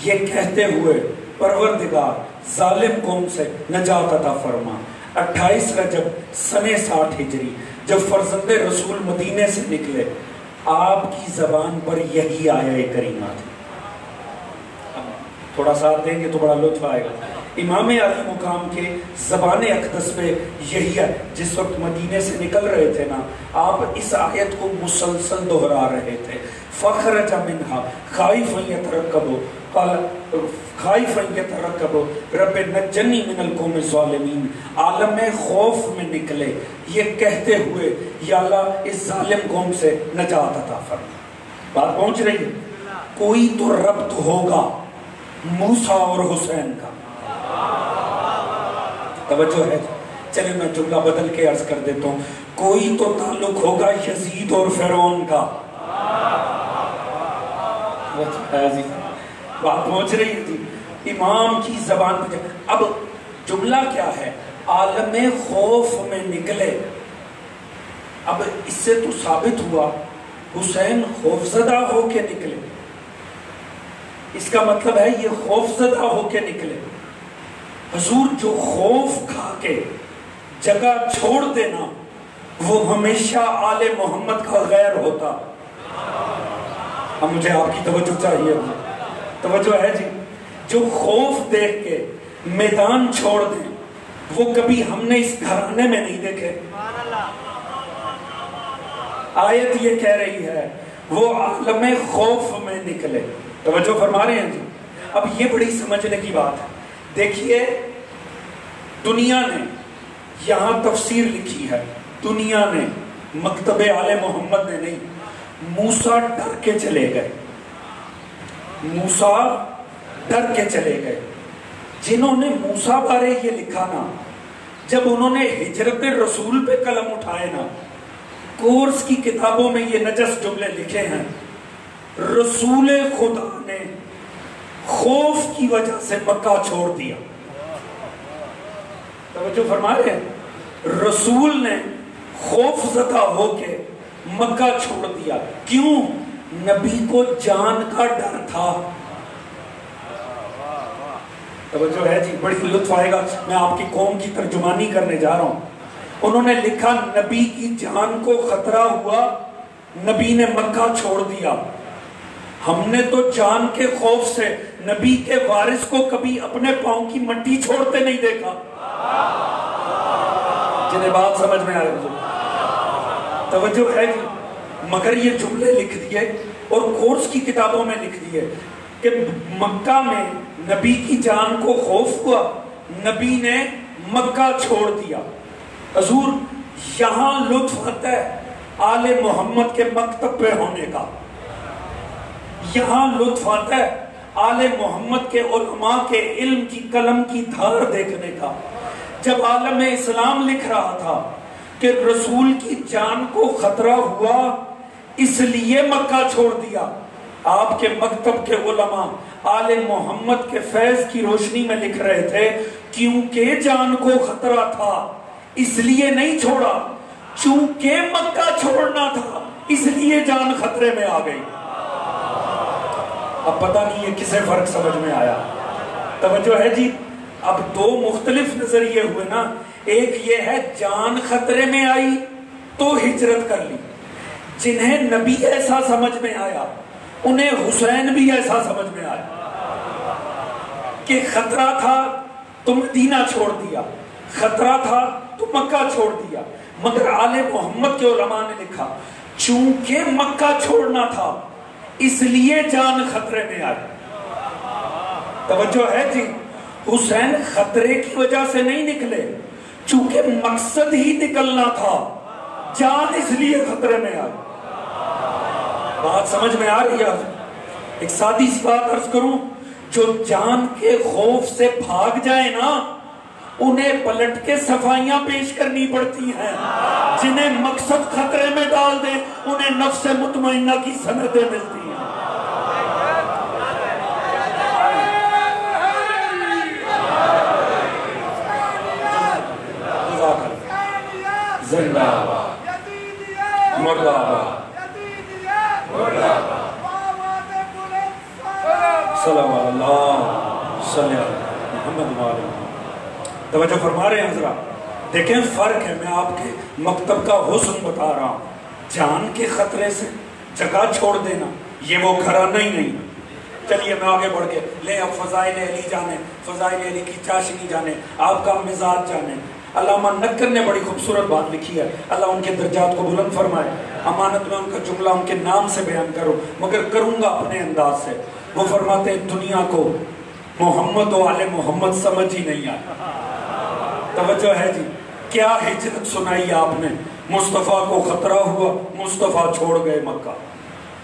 یہ کہتے ہوئے پروردگار ظالم قوم سے نجات عطا فرما. 28 رجب سنہ 60 ہجری جب فرزند رسول مدینے سے نکلے، آپ کی زبان پر یہی آیہ کریمہ تھی. تھوڑا ساتھ دیں گے تو بڑا لطف آئے گا. امام علی مقام کے زبان اقدس پہ یہی ہے. جس وقت مدینے سے نکل رہے تھے نا، آپ اس آیت کو مسلسل دہرا رہے تھے. فخرج منہا خائفا یترقب خائفا یترقب رب نجنی من القوم الظالمین. عالم خوف میں نکلے، یہ کہتے ہوئے یا اللہ اس ظالم قوم سے نجات عطا فرما. بات پہنچ رہی ہے؟ کوئی تو ربط ہوگا موسیٰ اور حسین کا. توجہ ہے؟ چلے میں جملہ بدل کے عرض کر دیتا ہوں. کوئی تو تعلق ہوگا یزید اور فرعون کا. بات پہنچ رہی تھی امام کی زبان پہ. اب جملہ کیا ہے؟ عالم خوف میں نکلے. اب اس سے تو ثابت ہوا حسین خوفزدہ ہو کے نکلے. اس کا مطلب ہے یہ خوفزدہ ہو کے نکلے. حضور جو خوف کھا کے جگہ چھوڑ دینا، وہ ہمیشہ آل محمد کا غیر ہوتا. اب مجھے آپ کی توجہ چاہیے. توجہ ہے جی؟ جو خوف دیکھ کے میدان چھوڑ دیں، وہ کبھی ہم نے اس گھرانے میں نہیں دیکھے. آیت یہ کہہ رہی ہے وہ عالم خوف میں نکلے. توجہ فرما رہے ہیں جی؟ اب یہ بڑی سمجھنے کی بات ہے. دیکھیے دنیا نے یہاں تفسیر لکھی ہے، دنیا نے، مکتب آل محمد نے نہیں. موسیٰ ڈر کے چلے گئے. موسیٰ ڈر کے چلے گئے. جنہوں نے موسیٰ بارے یہ لکھا نا، جب انہوں نے ہجرت رسول پہ قلم اٹھائے نا، کورس کی کتابوں میں یہ نجس جملے لکھے ہیں. رسول خدا نے خوف کی وجہ سے مکہ چھوڑ دیا. توجہ فرما رہے ہیں؟ رسول نے خوف زدہ ہو کے مکہ چھوڑ دیا. کیوں؟ نبی کو جان کا ڈر تھا. توجہ ہے جی؟ بڑی لطف آئے گا. میں آپ کی قوم کی ترجمانی کرنے جا رہا ہوں. انہوں نے لکھا نبی کی جان کو خطرہ ہوا، نبی نے مکہ چھوڑ دیا. ہم نے تو جان کے خوف سے نبی کے وارث کو کبھی اپنے پاؤں کی مٹی چھوڑتے نہیں دیکھا. جنہیں بات سمجھ میں آئے توجہ ہے جی؟ مگر یہ جملے لکھ دیے اور کورس کی کتابوں میں لکھ دیے کہ مکہ میں نبی کی جان کو خوف ہوا، نبی نے مکہ چھوڑ دیا. حضور یہاں لطف آتا ہے آل محمد کے مکتب پہ ہونے کا. یہاں لطف آتا ہے آل محمد کے علماء کے علم کی قلم کی دھار دیکھنے کا. جب عالم اسلام لکھ رہا تھا کہ رسول کی جان کو خطرہ ہوا اس لیے مکہ چھوڑ دیا، آپ کے مکتب کے علماء آل محمد کے فیض کی روشنی میں لکھ رہے تھے کیونکہ جان کو خطرہ تھا اس لیے نہیں چھوڑا، چونکہ مکہ چھوڑنا تھا اس لیے جان خطرے میں آ گئی. اب پتہ نہیں یہ کسے فرق سمجھ میں آیا. توجہ ہے جی؟ اب دو مختلف نظریے ہوئے نا. ایک یہ ہے جان خطرے میں آئی تو ہجرت کر لی. جنہیں نبی ایسا سمجھ میں آیا انہیں حسین بھی ایسا سمجھ میں آیا کہ خطرہ تھا تو مدینہ چھوڑ دیا, خطرہ تھا تو مکہ چھوڑ دیا. مگر آل محمد کے علماء نے لکھا چونکہ مکہ چھوڑنا تھا اس لیے جان خطرے میں آئی. توجہ ہے جی, حسین خطرے کی وجہ سے نہیں نکلے, چونکہ مقصد ہی نکلنا تھا, جان اس لیے خطرے میں آئی. بات سمجھ میں آ رہی ہے؟ ایک سادی سی بات عرض کروں, جو جان کے خوف سے بھاگ جائے نا انہیں پلٹ کے صفائیاں پیش کرنی پڑتی ہیں. جنہیں مقصد خطرے میں ڈال دے انہیں نفس مطمئنہ کی سندیں ملتی ہیں. زندہ آباد, مردہ آباد, صلی اللہ صلی محمد وآلہ. توجہ فرما رہے ہیں حضرات؟ دیکھیں فرق ہے, میں آپ کے مکتب کا حسن بتا رہا ہوں. جان کے خطرے سے جگہ چھوڑ دینا یہ وہ گھرانہ ہی نہیں. چلیے میں آگے بڑھ کے لے اب فضائل علی جانے, فضائل علی کی چاشنی جانے, آپ کا مزاج جانے. علامہ نکر نے بڑی خوبصورت بات لکھی ہے, اللہ ان کے درجات کو بلند فرمائے. امانت میں ان کا جملہ ان کے نام سے بیان کروں مگر کروں گا اپنے انداز سے. وہ فرماتے ہیں دنیا کو محمد و آل محمد سمجھ ہی نہیں آئی. توجہ ہے جی, کیا ہجرت سنائی آپ نے, مصطفیٰ کو خطرہ ہوا, مصطفیٰ چھوڑ گئے مکہ.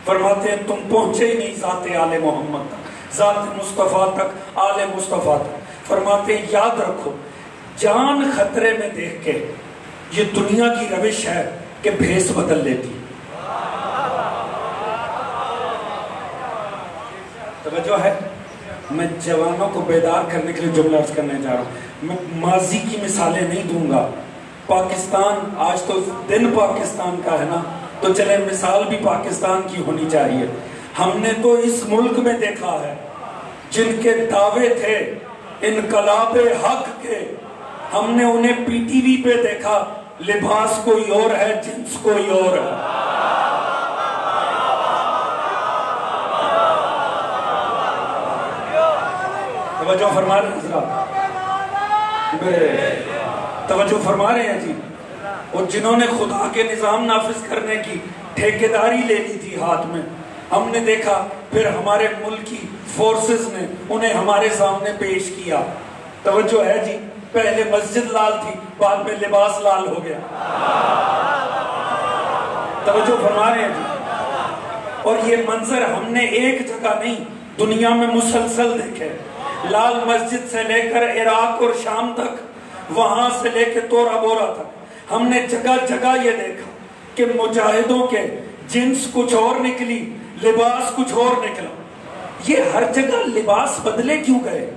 فرماتے ہیں تم پہنچے ہی نہیں ذات آل محمد تک, ذات مصطفیٰ تک, آل مصطفیٰ تک. فرماتے ہیں یاد رکھو جان خطرے میں دیکھ کے یہ دنیا کی روش ہے کہ بھیس بدل لیتی. توجہ ہے, میں جوانوں کو بیدار کرنے کے لیے جملہ عرض کرنے جا رہا ہوں. میں ماضی کی مثالیں نہیں دوں گا. پاکستان آج تو دن پاکستان کا ہے نا, تو چلے مثال بھی پاکستان کی ہونی چاہیے. ہم نے تو اس ملک میں دیکھا ہے جن کے دعوے تھے انقلاب حق کے, ہم نے انہیں پی ٹی وی پہ دیکھا, لباس کوئی اور ہے, جنس کوئی اور ہے. توجہ فرما رہے ہیں حضرات, توجہ فرما رہے ہیں جی. اور جنہوں نے خدا کے نظام نافذ کرنے کی ٹھیکیداری لے لی تھی ہاتھ میں, ہم نے دیکھا پھر ہمارے ملکی فورسز نے انہیں ہمارے سامنے پیش کیا. توجہ ہے جی, پہلے مسجد لال تھی, بعد میں لباس لال ہو گیا. توجہ فرما رہے ہیں جی. اور یہ منظر ہم نے ایک جگہ نہیں دنیا میں مسلسل دیکھے. لال مسجد سے لے کر عراق اور شام تک, وہاں سے لے کے تورا بورا تک, ہم نے جگہ جگہ یہ دیکھا کہ مجاہدوں کے جنس کچھ اور نکلی, لباس کچھ اور نکلا. یہ ہر جگہ لباس بدلے کیوں گئے؟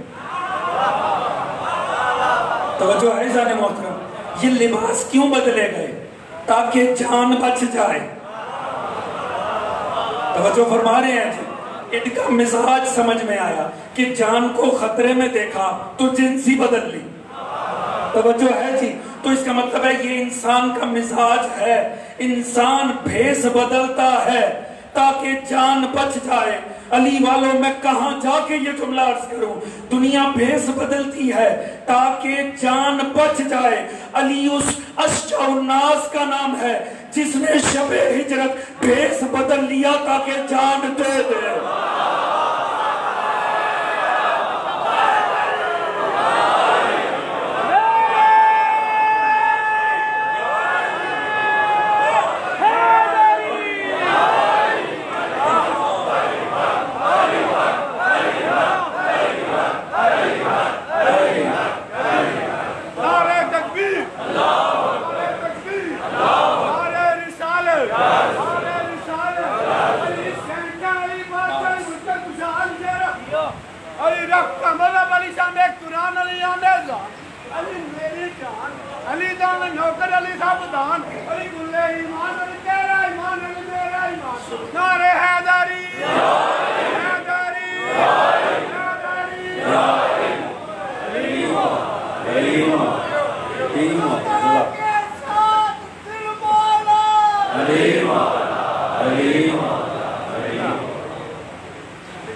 توجہ ہے جانے محترم, یہ لباس کیوں بدلے گئے؟ تاکہ جان بچ جائے. توجہ فرما رہے ہیں جی. ان کا مزاج سمجھ میں آیا کہ جان کو خطرے میں دیکھا تو جنس ہی بدل لی. توجہ ہے جی. تو اس کا مطلب ہے یہ انسان کا مزاج ہے, انسان بھیس بدلتا ہے تاکہ جان بچ جائے. علی والوں میں کہاں جا کے یہ جملہ عرض کروں, دنیا بھیس بدلتی ہے تاکہ جان بچ جائے. علی اس اشجع الناس کا نام ہے جس نے شب ہجرت بھیس بدل لیا تاکہ جان دے دے. علی دان نوکر علی صاحب دان علی گلے ایمان علی تیرا ایمان علی میرا ایمان. نعرہ حیدری حیدری حیدری.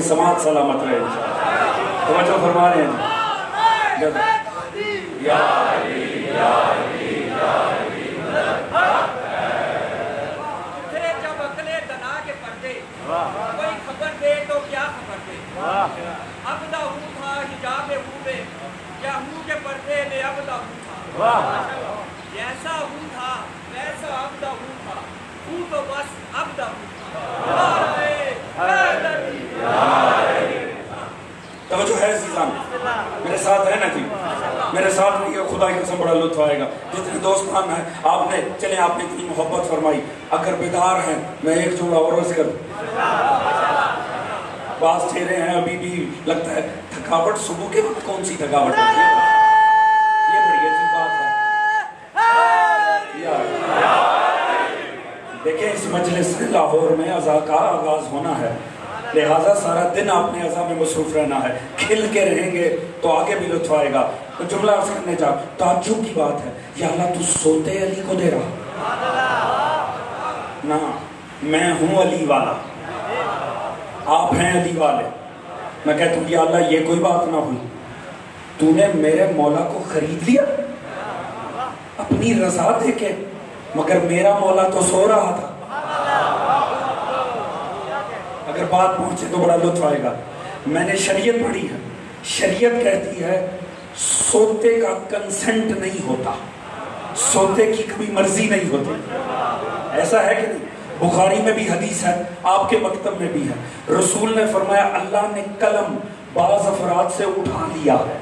کی سماعت سلامت رہے انشاءاللہ۔ توجہ فرما رہے ہیں یا علی یا علی یا علی۔ پھر جب اکلے دنا کے پردے کوئی خبر دے تو کیا خبر دے، اب دا ہوں تھا حجاب ہوں دے یا ہوں کے پردے میں اب دا ہوں تھا، جیسا ہوں تھا ویسا اب دا ہوں تھا، ہوں تو بس اب دا ہوں تھا۔ توجہ ہے عزیزان، میرے ساتھ ہے نا جی، میرے ساتھ نہیں ہے، خدا کی قسم بڑا لطف آئے گا۔ جتنے دوستان ہیں آپ نے چلیں، آپ نے اتنی محبت فرمائی، اگر بیدار ہیں میں ایک جملہ اور عرض کروں۔ بعض چہرے ہیں ابھی بھی لگتا ہے تھکاوٹ، صبح کے وقت کون سی تھکاوٹ ہوتی ہے، یہ بڑی عجیب بات ہے۔ دیکھیں اس مجلس سے لاہور میں عزا کا آغاز ہونا ہے، لہٰذا سارا دن آپ نے عزا میں مصروف رہنا ہے، کھل کے رہیں گے تو آگے بھی لطف آئے گا۔ تو جملہ عرض کرنے جا، تعجب کی بات ہے، یا اللہ تو سوتے علی کو دے رہا نا، میں ہوں علی والا، آپ ہیں علی والے، میں کہتا ہوں یا اللہ یہ کوئی بات نہ ہوئی، تو نے میرے مولا کو خرید لیا اپنی رضا دے کے، مگر میرا مولا تو سو رہا تھا۔ اگر بات پہنچے تو بڑا لطف آئے گا۔ میں نے شریعت پڑھی ہے، شریعت کہتی ہے سوتے کا کنسنٹ نہیں ہوتا، سوتے کی کبھی مرضی نہیں ہوتی، ایسا ہے کہ نہیں؟ بخاری میں بھی حدیث ہے، آپ کے مکتب میں بھی ہے، رسول نے فرمایا اللہ نے قلم بعض افراد سے اٹھا لیا ہے،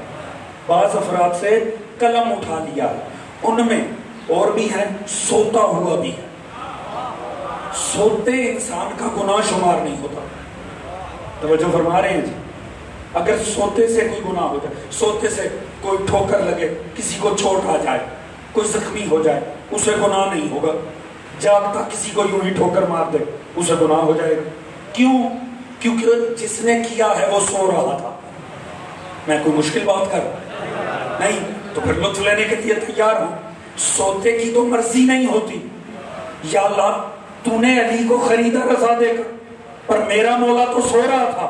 بعض افراد سے قلم اٹھا لیا ہے، ان میں اور بھی ہے سوتا ہوا بھی ہے۔ سوتے انسان کا گناہ شمار نہیں ہوتا، توجہ فرما رہے ہیں جی؟ اگر سوتے سے کوئی گناہ ہو جائے، سوتے سے کوئی ٹھوکر لگے، کسی کو چوٹ آ جائے، کوئی زخمی ہو جائے، اسے گناہ نہیں ہوگا۔ جاگتا کسی کو یوں ہی ٹھوکر مار دے، اسے گناہ ہو جائے گا۔ کیوں؟ کیونکہ جس نے کیا ہے وہ سو رہا تھا۔ میں کوئی مشکل بات کر نہیں تو پھر لطف لینے کے لیے تیار ہوں۔ سوتے کی تو مرضی نہیں ہوتی، یا اللہ تو نے علی کو خریدا رضا دے کر، پر میرا مولا تو سو رہا تھا۔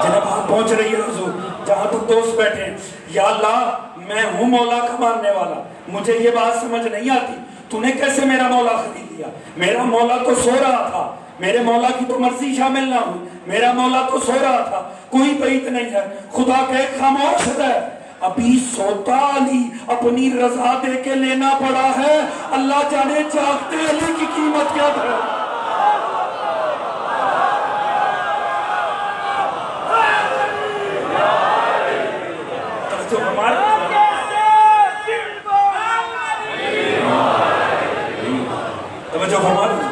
جناب بات پہنچ رہی ہے حضور، جہاں تک دوست بیٹھے ہیں، یا اللہ میں ہوں مولا کا ماننے والا، مجھے یہ بات سمجھ نہیں آتی تو نے کیسے میرا مولا خرید لیا؟ میرا مولا تو سو رہا تھا، میرے مولا کی تو مرضی شامل نہ ہوئی، میرا مولا تو سو رہا تھا، کوئی بعید نہیں ہے، خدا کہ خاموش ہے، ابھی سوتا علی اپنی رضا دے کے لینا پڑا ہے، اللہ جانے جاگتے علی کی قیمت کیا ہے۔ توجہ فرما رہے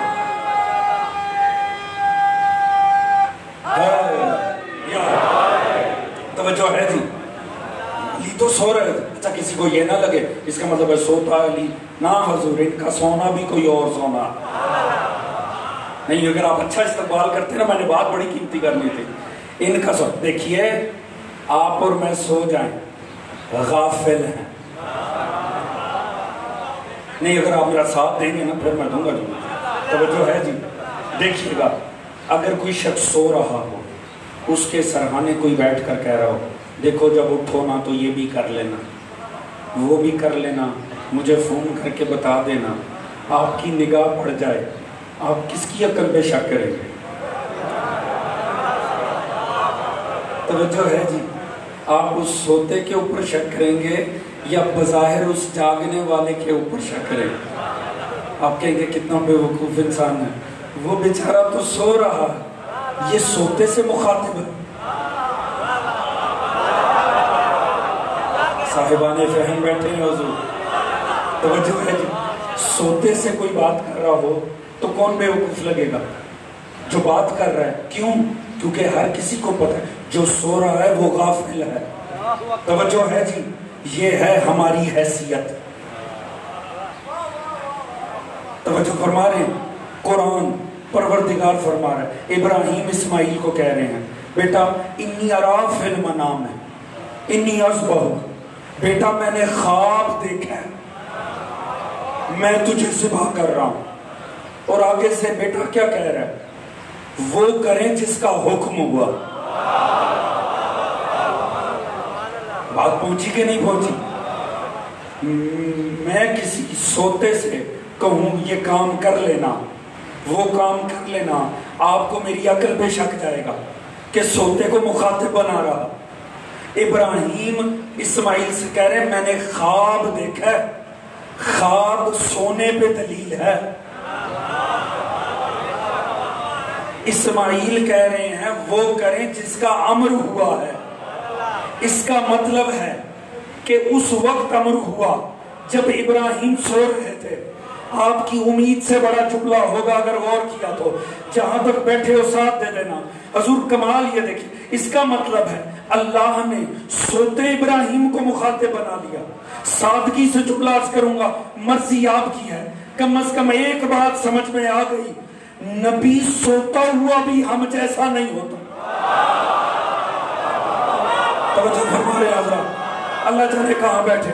توجہ ہے جی؟ علی تو سو رہے تھے، اچھا کسی کو یہ نہ لگے اس کا مطلب ہے سوتا علی نہ، حضور ان کا سونا بھی کوئی اور سونا نہیں۔ اگر آپ اچھا استقبال کرتے نا، میں نے بات بڑی قیمتی کرنی تھی، ان کا سو دیکھیے آپ اور میں سو جائیں غافل ہیں نہیں، اگر آپ میرا ساتھ دیں گے نا پھر میں دوں گا جو توجہ ہے جی۔ دیکھیے گا اگر کوئی شخص سو رہا ہو، اس کے سرہانے کوئی بیٹھ کر کہہ رہا ہو دیکھو جب اٹھو نا تو یہ بھی کر لینا، وہ بھی کر لینا، مجھے فون کر کے بتا دینا، آپ کی نگاہ پڑ جائے، آپ کس کی عقل پہ شک کریں گے؟ توجہ ہے جی؟ آپ اس سوتے کے اوپر شک کریں گے یا بظاہر اس جاگنے والے کے اوپر شک کریں گے؟ آپ کہیں گے کتنا بے وقوف انسان ہے، وہ بیچارہ تو سو رہا ہے، یہ سوتے سے مخاطب ہے۔ صاحبان فہم بیٹھے ہیں حضور، توجہ ہے جی؟ سوتے سے کوئی بات کر رہا ہو تو کون بے وقوف لگے گا؟ جو بات کر رہا ہے۔ کیوں؟ کیونکہ ہر کسی کو پتہ ہے جو سو رہا ہے وہ غافل ہے۔ توجہ ہے جی؟ یہ ہے ہماری حیثیت۔ توجہ فرما رہے ہیں؟ قرآن پروردگار فرما رہا ہے، ابراہیم اسماعیل کو کہہ رہے ہیں بیٹا انی ارا فی المنام ہے، انی اذبحک، بیٹا میں نے خواب دیکھا ہے، میں تجھے ذبح کر رہا ہوں۔ اور آگے سے بیٹا کیا کہہ رہا ہے؟ وہ کریں جس کا حکم ہوا. بات پہنچی کہ نہیں پہنچی؟ میں کسی سوتے سے کہوں یہ کام کر لینا، وہ کام کر لینا، آپ کو میری عقل پہ شک جائے گا کہ سوتے کو مخاطب بنا رہا. ابراہیم اسماعیل سے کہہ رہے ہیں میں نے خواب دیکھا ہے. خواب سونے پہ دلیل ہے. اسماعیل کہہ رہے ہیں وہ کریں جس کا امر ہوا ہے. اس کا مطلب ہے کہ اس وقت امر ہوا جب ابراہیم سو رہے تھے. آپ کی امید سے بڑا جملہ ہوگا اگر غور کیا تو. جہاں تک بیٹھے ہو ساتھ دے دینا. حضور کمال یہ دیکھیں، اس کا مطلب ہے اللہ نے سوتے ابراہیم کو مخاطب بنا لیا. سادگی سے جملہ عرض کروں گا، مرضی آپ کی ہے. کم از کم ایک بات سمجھ میں آ گئی، نبی سوتا ہوا بھی ہم جیسا نہیں ہوتا. توجہ فرما رہے حضرات، اللہ جانے کہاں بیٹھے،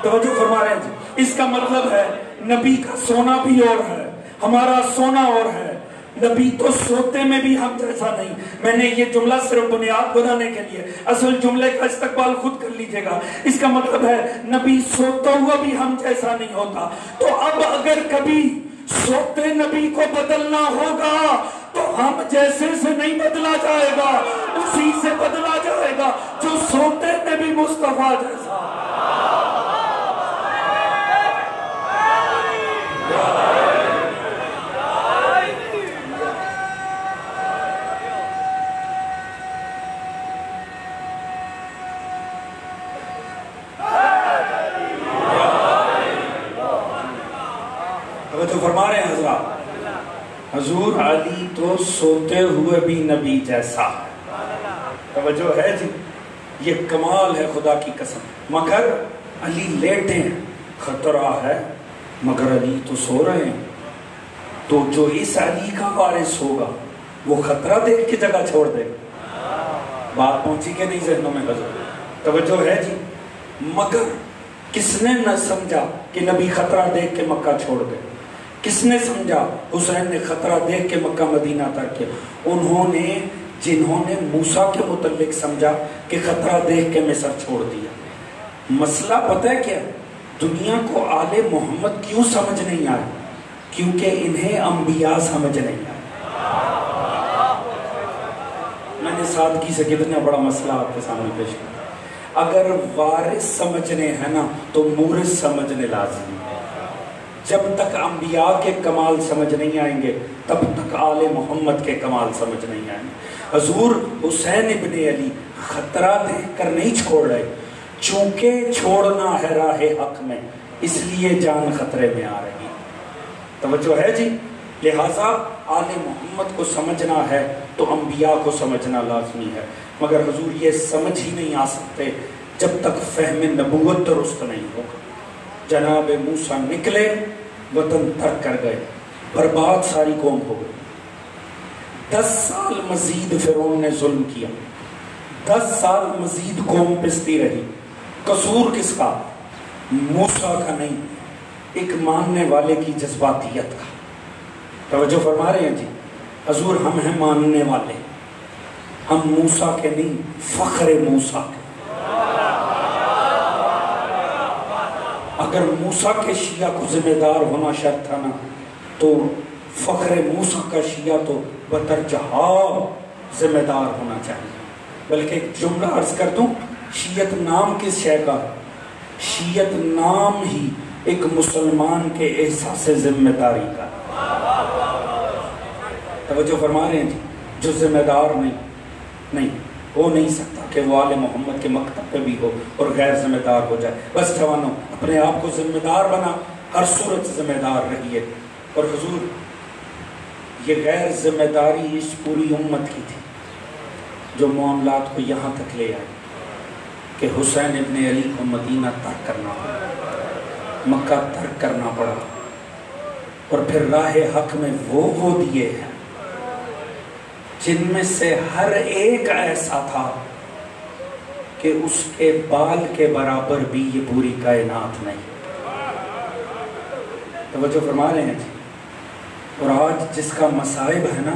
توجہ فرما رہے ہیں. اس کا مطلب ہے نبی کا سونا بھی اور ہے، ہمارا سونا اور ہے. نبی تو سوتے میں بھی ہم جیسا نہیں. میں نے یہ جملہ صرف بنیاد بنانے کے لیے، اصل جملے کا استقبال خود کر لیجئے گا. اس کا مطلب ہے نبی سوتا ہوا بھی ہم جیسا نہیں ہوتا. تو اب اگر کبھی سوتے نبی کو بدلنا ہوگا تو ہم جیسے سے نہیں بدلا جائے گا، اسی سے بدلا جائے گا جو سوتے نبی مصطفیٰ جیسا. تو فرما رہے ہیں حضرات، حضور علی تو سوتے ہوئے بھی نبی جیسا ہے. توجہ ہے جی، یہ کمال ہے خدا کی قسم. مگر علی لیٹے ہیں، خطرہ ہے، مگر علی تو سو رہے ہیں. تو جو اس علی کا وارث ہوگا وہ خطرہ دیکھ کے جگہ چھوڑ دے. بات پہنچی کہ نہیں ذہنوں میں حضرت؟ توجہ ہے جی. مگر کس نے نہ سمجھا کہ نبی خطرہ دیکھ کے مکہ چھوڑ گئے؟ کس نے سمجھا؟ حسین نے خطرہ دیکھ کے مکہ مدینہ ترک کیا. انہوں نے، جنہوں نے موسیٰ کے متعلق سمجھا کہ خطرہ دیکھ کے مصر چھوڑ دیا. مسئلہ پتہ ہے کیا؟ دنیا کو آل محمد کیوں سمجھ نہیں آئے؟ کیونکہ انہیں انبیاء سمجھ نہیں آئے. میں نے سادگی سے کتنا بڑا مسئلہ آپ کے سامنے پیش کیا. اگر وارث سمجھنے ہیں نا تو مورث سمجھنے لازمی ہے. جب تک انبیاء کے کمال سمجھ نہیں آئیں گے تب تک آل محمد کے کمال سمجھ نہیں آئیں گے. حضور حسین ابن علی خطرہ دیکھ کر نہیں چھوڑ رہے، چونکہ چھوڑنا ہے راہ حق میں، اس لیے جان خطرے میں آ رہی. توجہ ہے جی. لہٰذا آل محمد کو سمجھنا ہے تو انبیاء کو سمجھنا لازمی ہے. مگر حضور یہ سمجھ ہی نہیں آ سکتے جب تک فہم نبوت درست نہیں ہوگا. جناب موسیٰ نکلے، وطن ترک کر گئے، برباد ساری قوم ہو گئی. 10 سال مزید فرعون نے ظلم کیا، 10 سال مزید قوم پستی رہی. قصور کس کا؟ موسیٰ کا نہیں، ایک ماننے والے کی جذباتیت کا. توجہ فرما رہے ہیں جی. حضور ہم ہیں ماننے والے، ہم موسیٰ کے نہیں، فخر موسیٰ کے. اگر موسیٰ کے شیعہ کو ذمہ دار ہونا شرط تھا نا تو فخر موسیٰ کا شیعہ تو بترجہا ذمہ دار ہونا چاہیے. بلکہ ایک جملہ عرض کر دوں، شیعت نام کس شے کا؟ شیعت نام ہی ایک مسلمان کے احساس ذمہ داری کا. توجہ فرما رہے ہیں جی. جو ذمہ دار نہیں ہو نہیں سکتا کہ وہ آل محمد کے مکتب پہ بھی ہو اور غیر ذمہ دار ہو جائے. بس جوانوں، اپنے آپ کو ذمہ دار بنا، ہر صورت ذمہ دار رہیے. اور حضور یہ غیر ذمہ داری اس پوری امت کی تھی جو معاملات کو یہاں تک لے آئے کہ حسین ابن علی کو مدینہ ترک کرنا پڑا، مکہ ترک کرنا پڑا. اور پھر راہ حق میں وہ دیے ہیں جن میں سے ہر ایک ایسا تھا کہ اس کے بال کے برابر بھی یہ پوری کائنات نہیں. توجہ فرما رہے ہیں جی. اور آج جس کا مصائب ہے نا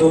2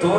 2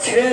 6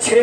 6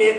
1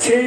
6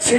6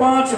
5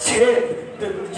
6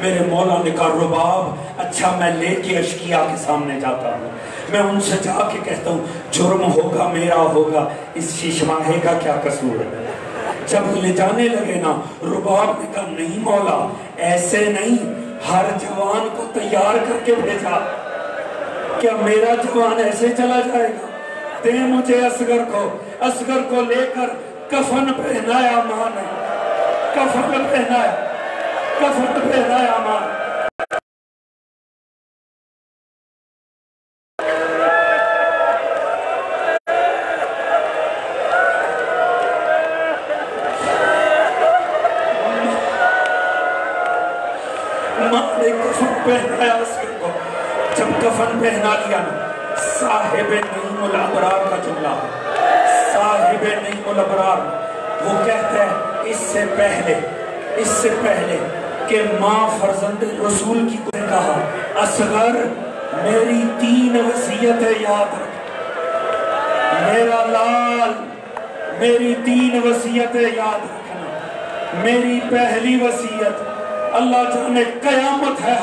میرے مولا نے کہا رباب اچھا میں لے کے اشقیاء کے سامنے جاتا ہوں، میں ان سے جا کے کہتا ہوں جرم ہوگا میرا ہوگا، اس شیشماہے کا کیا قصور ہے؟ جب لے جانے لگے نا رباب نے کہا نہیں مولا ایسے نہیں، ہر جوان کو تیار کر کے بھیجا، کیا میرا جوان ایسے چلا جائے گا؟ دے مجھے اصغر کو لے کر کفن پہنایا ماں نے، کفن پہنایا ماں نے۔ پہنایا اصغر کو، جب کفن پہنا لیا نا صاحب نعیم الابرار کا جملہ ہے، صاحب نعیم الابرار وہ کہتا ہے اس سے پہلے کہ ماں فرزند رسول کی کو کہا اصغر میری 3 وصیتیں یاد رکھ، میرا لال میری 3 وصیتیں یاد رکھنا۔ میری پہلی وصیت اللہ جانے قیامت ہے،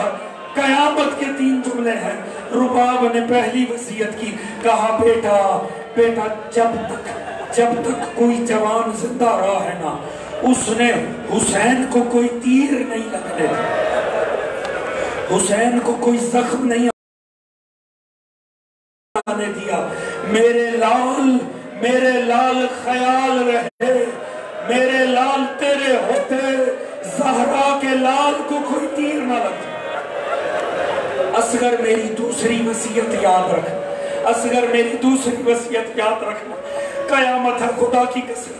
قیامت کے 3 جملے ہیں۔ رباب نے پہلی وصیت کی، کہا بیٹا جب تک کوئی جوان زندہ رہا ہے نا اس نے حسین کو کوئی تیر نہیں لگنے دیا، حسین کو کوئی زخم نہیں آنے دیا۔ میرے لال خیال رہے، میرے لال تیرے ہوتے زہرا کے لال کو کوئی تیر نہ لگ۔ اصغر میری دوسری وصیت یاد رکھ، اصغر میری دوسری وصیت یاد رکھنا، قیامت ہے خدا کی قسم۔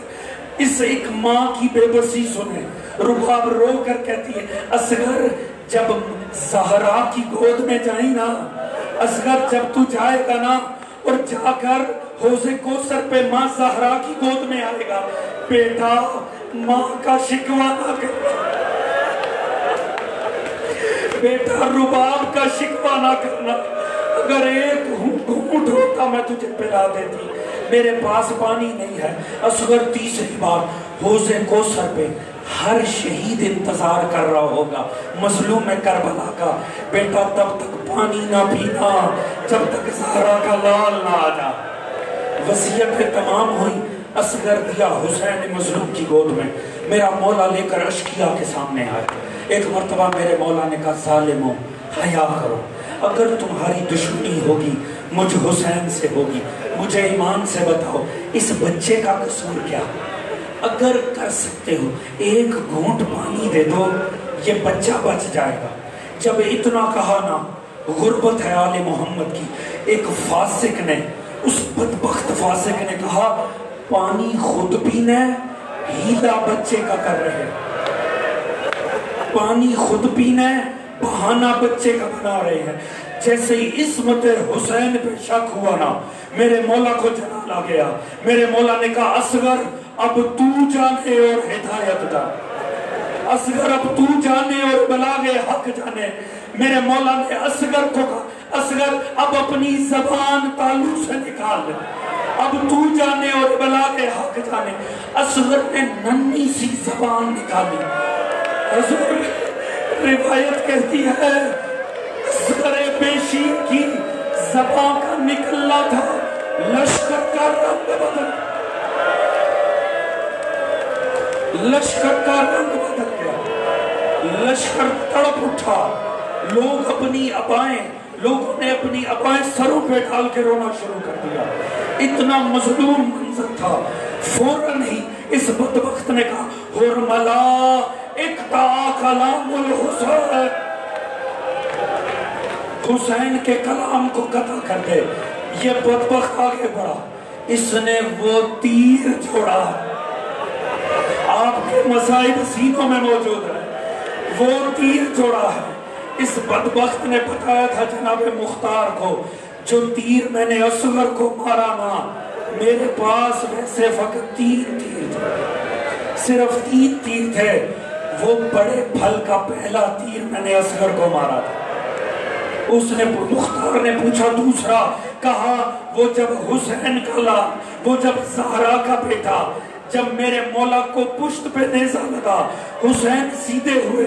اس ایک ماں کی بے بسی سنیں، رباب رو کر کہتی ہے اصغر جب زہرا کی گود میں جائیں نا، اصغر جب تو جائے گا نا اور جا کر حوض کوثر پہ ماں زہرا کی گود میں آئے گا، بیٹا ماں کا شکوہ نہ کرنا، بیٹا رباب کا شکوہ نہ کرنا، اگر ایک گھونٹ ہوتا میں تجھے پلا دیتی، میرے پاس پانی نہیں ہے۔ اصغر تیسری بار حوض کوثر پہ ہر شہید انتظار کر رہا ہوگا مظلوم کربلا کا، بیٹا تب تک پانی نہ پینا جب تک زہرا کا لال نہ آ جا۔ وصیتیں تمام ہوئی، اصغر دیا حسین مظلوم کی گود میں، میرا مولا لے کر اشقیاء کے سامنے آئے۔ ایک مرتبہ میرے مولا نے کہا ظالموں حیا کرو، اگر تمہاری دشمنی ہوگی مجھ حسین سے ہوگی، مجھے ایمان سے بتاؤ اس بچے کا قصور کیا؟ اگر کر سکتے ہو ایک گھونٹ پانی دے دو یہ بچہ بچ جائے گا۔ جب اتنا کہا نا، غربت ہے آل محمد کی، ایک فاسق نے، اس بدبخت فاسق نے کہا پانی خود پینا ہے، ہیلا بچے کا کر رہے، پانی خود پینا ہے بہانہ بچے کا بنا رہے ہیں۔ جیسے ہی عصمت حسین پہ شک ہوا نا، میرے مولا کو جلال آ گیا۔ میرے مولا نے کہا اصغر اب تو جانے اور ہدایت دا، اصغر اب تو جانے اور بلاغ حق جانے۔ میرے مولا نے اصغر کو کہا اصغر اب اپنی زبان تالو سے نکال لے، اب تو جانے اور بلاغ حق جانے۔ اصغر نے ننھی سی زبان نکالی، حضور روایت کہتی ہے اصغر بیشین کی زبان کا نکلنا تھا لشکر کا رنگ بدل، لشکر کا رنگ بدل گیا، لشکر تڑپ اٹھا، لوگوں نے اپنی ابائیں سروں پہ ڈال کے رونا شروع کر دیا۔ اتنا مظلوم منظر تھا، فوراً ہی اس بدبخت نے کہا حرملا اقطع کلام الحسین، حسین کے کلام کو قطع کر دے۔ یہ بدبخت آگے بڑھا، اس نے وہ تیر چھوڑا، آپ کے مصائب سینوں میں موجود ہے، وہ تیر چھوڑا ہے۔ اس بدبخت نے بتایا تھا جناب مختار کو جو تیر میں نے اصغر کو مارا نا، میرے پاس ویسے فقط 3 تیر تھے، صرف 3 تیر تھے، وہ بڑے پھل کا پہلا تیر میں نے اصغر کو مارا تھا۔ اس نے مختار نے پوچھا دوسرا، کہا وہ جب حسین کا لال، وہ جب زہرا کا بیٹا، جب میرے مولا کو پشت پہ نیزہ لگا، حسین سیدھے ہوئے،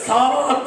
7